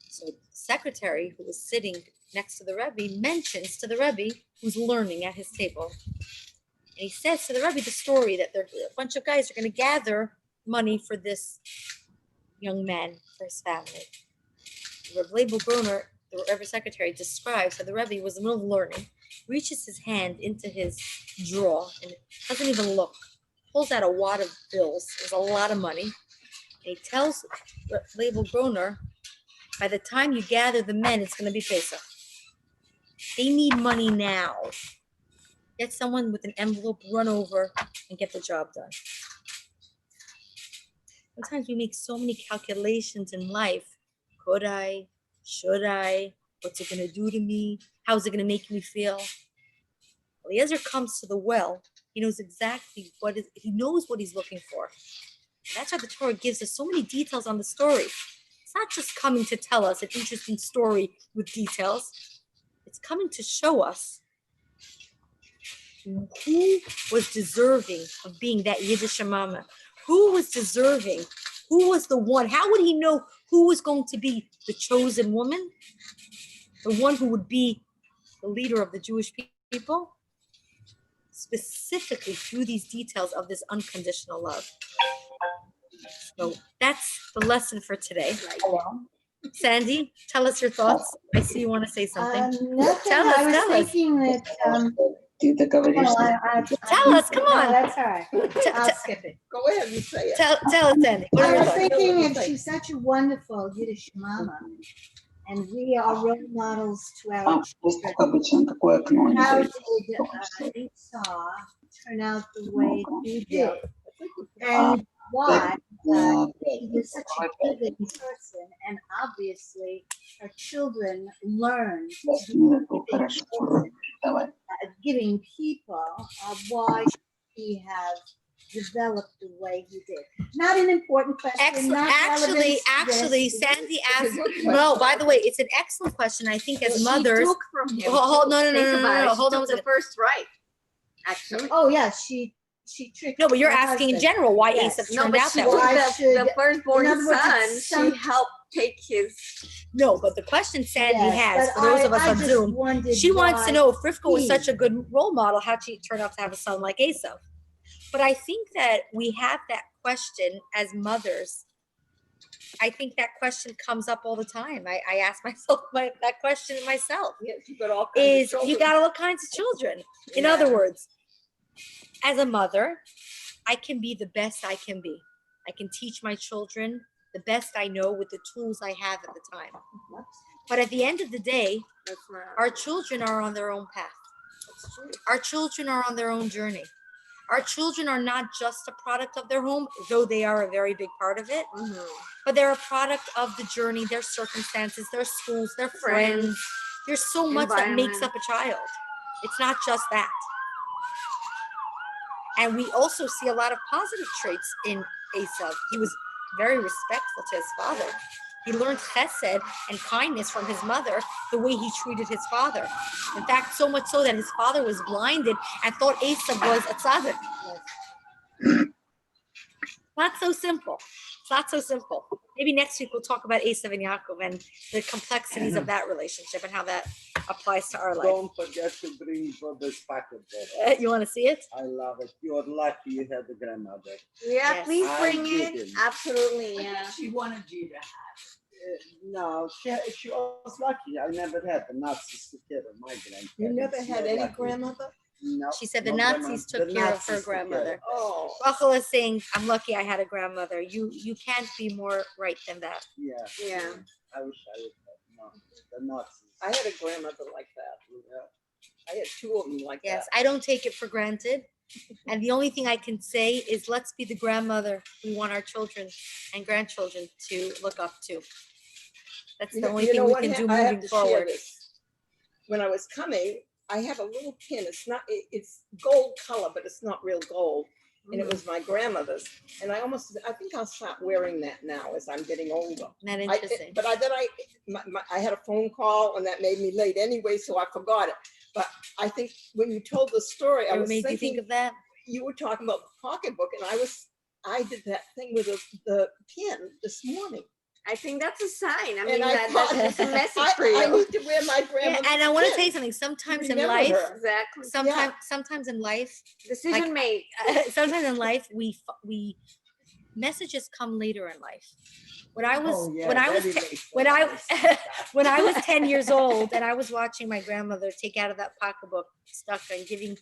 So the secretary, who was sitting next to the Rebbe, mentions to the Rebbe, who's learning at his table. And he says to the Rebbe the story that a bunch of guys are going to gather money for this young man, for his family. Rabbi Leibel Gruner, the Rebbe secretary, describes how the Rebbe was in the middle of learning, reaches his hand into his drawer and doesn't even look, pulls out a wad of bills. There's a lot of money. And he tells Leibel Gruner, by the time you gather the men, it's going to be Pesach. They need money now. Get someone with an envelope, run over, and get the job done. Sometimes we make so many calculations in life. Could I? Should I? What's it going to do to me? How's it going to make me feel? Eliezer comes to the well. He knows exactly he knows what he's looking for. And that's why the Torah gives us so many details on the story. It's not just coming to tell us an interesting story with details. It's coming to show us who was deserving of being that Yiddish mama. Who was deserving? Who was the one? How would he know who was going to be the chosen woman? The one who would be the leader of the Jewish people? Specifically through these details of this unconditional love. So that's the lesson for today. Sandy, tell us your thoughts. I see you want to say something. Nothing. I was thinking that. Tell us, come on. No, that's all right. I'll skip it. Go ahead and say it. Tell us, Sandy. What are I your was thoughts? thinking that she's such a wonderful Yiddish mama, and we are role models to our children. How did Esau turn out the way he did? And why? He was such a giving person, and obviously her children learned to be giving people. Why should he have developed the way he did? Not an important question. Excellent. Not Actually, Sandy asked. No, by the way, it's an excellent question. I think as mothers. She took from him. No. Hold on a the second. first right. Actually. Oh yes, she tricked. No, but you're her asking in husband. general why Yes. Asaph No, turned but out she that way. Why should- the firstborn in other words, son, it's some- she helped take his. No, but the question Sandy Yes, has but for those of us I on just Zoom, wondered she wants to why know if Rivka was he- such a good role model, how'd she turn out to have a son like Asaph? But I think that we have that question as mothers. I think that question comes up all the time. I ask myself that question myself. Yes, you got all kinds of You got all kinds of children. In other words, as a mother, I can be the best I can be. I can teach my children the best I know with the tools I have at the time. But at the end of the day, our children are on their own path. Our children are on their own journey. Our children are not just a product of their home, though they are a very big part of it, but they're a product of the journey, their circumstances, their schools, their friends. There's so much that makes up a child. It's not just that. And we also see a lot of positive traits in Asaph. He was very respectful to his father. He learned chesed and kindness from his mother, the way he treated his father. In fact, so much so that his father was blinded and thought Asaph was a tzaddik. Not so simple. It's not so simple. Maybe next week we'll talk about Asaph and Yaakov and the complexities of that relationship and how that applies to our life. Don't forget to bring this package. You want to see it? I love it. You're lucky you had a grandmother. Yeah, Yes. please I bring it. didn't. Absolutely, I yeah. think she wanted you to have No, she was lucky. I never had the Nazis to care of my grandparents. You never had They're any lucky. grandmother? No. She said the no Nazis grandma- took the care of Nazis her took care of grandmother. us. Oh, Rachel is saying, I'm lucky I had a grandmother. You can't be more right than that. Yeah. Yeah. I wish I would have. No, the Nazis. I had a grandmother like that. Yeah. I had two of them like Yes, that. I don't take it for granted. And the only thing I can say is let's be the grandmother we want our children and grandchildren to look up to. That's the only thing we can do I have moving to share forward. this. When I was coming, I have a little pin. It's not. It's gold color, but it's not real gold. And it was my grandmother's. And I think I'll stop wearing that now as I'm getting older. Not interesting. But I had a phone call and that made me late anyway, so I forgot it. But I think when you told the story, I What was made you thinking think of that? you were talking about the pocketbook, and I did that thing with the pin this morning. I think that's a sign. I mean, And I thought- that's a message for you. I need to wear my Yeah, grandmother's and I want to pin tell you something. Sometimes in remember life, her. Exactly. sometimes in life, Decision made. sometimes in life, we messages come later in life. When I was Oh, yeah, when I was very te- late. when I when I was 10 years old and I was watching my grandmother take out of that pocketbook stuff and giving a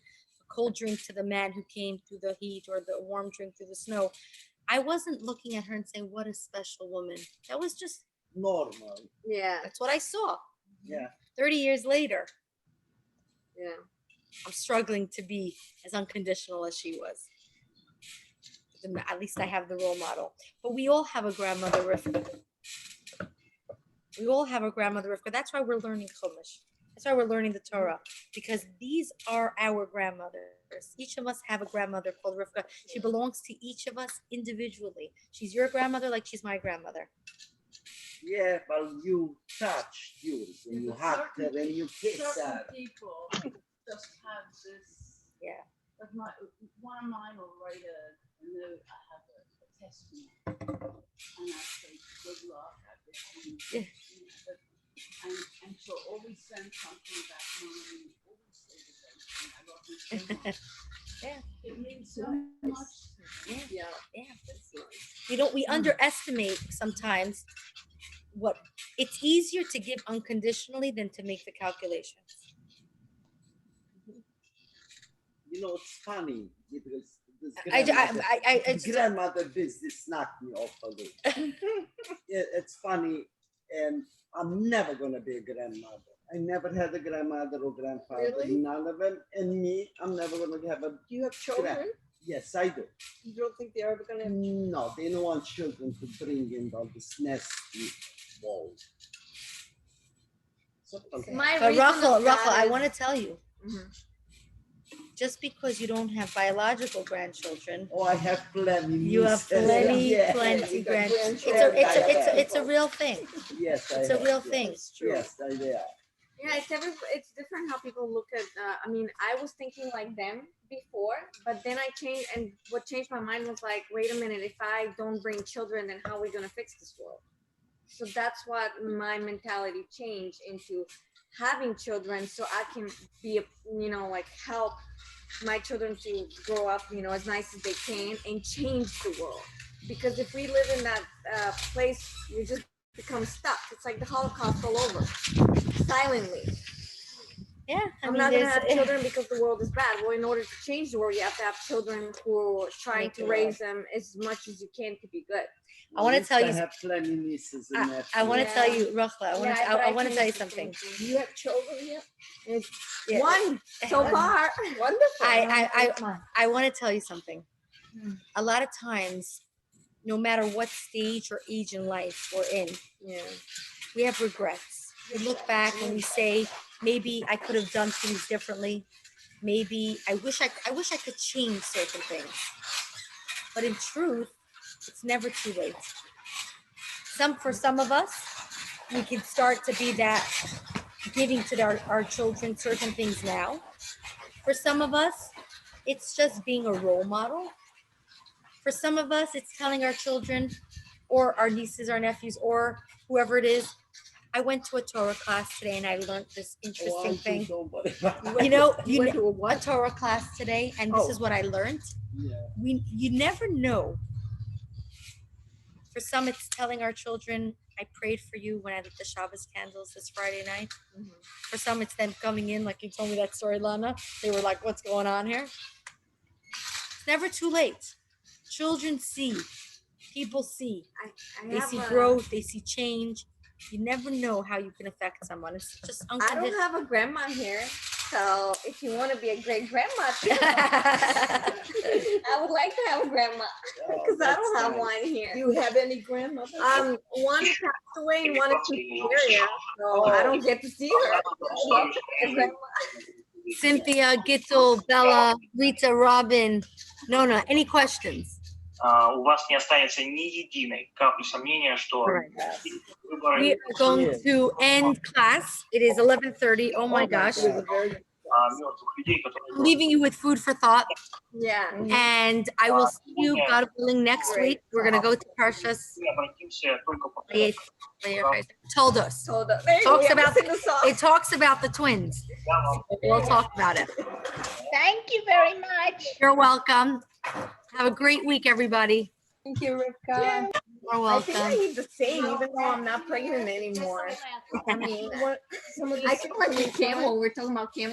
cold drink to the man who came through the heat or the warm drink through the snow, I wasn't looking at her and saying, "What a special woman." That was just Normal. Yeah. that's what I saw. Yeah. 30 years later, Yeah. I'm struggling to be as unconditional as she was. At least I have the role model. But we all have a grandmother, Rivka. We all have a grandmother, Rivka. That's why we're learning Chumash. That's why we're learning the Torah. Because these are our grandmothers. Each of us have a grandmother called Rivka. She belongs to each of us individually. She's your grandmother like she's my grandmother. Yeah, but you touch yours and you hug her and you kiss Certain her. people just have this. Yeah. Like one of mine will write a note. I have a testament, and I say, "Good luck." Yeah. And she'll always send something back. Mommy, always say the same thing. I love you so much. Yeah. It means so much. Yeah. We underestimate sometimes what it's easier to give unconditionally than to make the calculations. You know, it's funny because this I grandmother business knocked me off a little. It's funny, and I'm never gonna be a grandmother. I never had a grandmother or grandfather. Really? None of them, and me, I'm never gonna have a. Do you have children? Yes, I do. You don't think they're ever gonna have No, they don't want children to bring in all this nasty world. My But reason Rachel, of that I is- want to tell you, Mhm. just because you don't have biological grandchildren, Oh, I have plenty. you have nieces. plenty, Yeah. plenty You got grandchildren. grandchildren. It's a real thing. Yes, I It's a have, real yes. thing. Yes, I do. Yeah, it's different how people look at. I mean, I was thinking like them before, but then I changed, and what changed my mind was like, wait a minute, if I don't bring children, then how are we gonna fix this world? So that's what my mentality changed into having children, so I can be, like help my children to grow up, as nice as they can and change the world. Because if we live in that place, we just become stuck. It's like the Holocaust all over, silently. Yeah, I'm not gonna have children because the world is bad. Well, in order to change the world, you have to have children who are trying Make to it raise them as much as you can to be good. I want to tell I you. have plenty nieces and nephews. I want to Yeah. tell you, Rachel. I want to. Yeah, but I want to tell you changed the something. thinking. you have children yet? Yeah. One so far. Wonderful. I want to tell you something. A lot of times, no matter what stage or age in life we're in, we have regrets. We look back and we say, maybe I could have done things differently. Maybe I wish I could change certain things. But in truth, it's never too late. For some of us, we can start to be that giving to our children certain things now. For some of us, it's just being a role model. For some of us, it's telling our children or our nieces, our nephews, or whoever it is, I went to a Torah class today and I learned this interesting thing. You went to A Torah class today, and this is what I learned. You never know. For some, it's telling our children, I prayed for you when I lit the Shabbos candles this Friday night. For some, it's them coming in, like you told me that story, Lana. They were like, what's going on here? It's never too late. Children see, people see. They see growth, they see change. You never know how you can affect someone. It's just I don't unconditional. have a grandma here, so if you want to be a great grandma, too, I would like to have a grandma because I don't have one here. Do you have any grandmothers? One passed away and one is in Syria, so I don't get to see her. I'd love to be a grandma. Cynthia, Gittel, Bella, Rita, Robin, Nona, any questions? У вас не останется ни единой капли сомнения, что выборы We are going to end class. It is 11:30. Oh my gosh. мертвых людей, которые I'm leaving you with food for thought. Yeah. And I will see you, God willing, next week. We're going to go to Parshat. мы обратимся только по Told us. It talks about the twins. We'll talk about it. Thank you very much. You're welcome. Have a great week, everybody. Thank you, Rivka. You're I think I welcome. need the same, even though I'm not pregnant anymore. I mean, I feel like we came when we were talking about camel.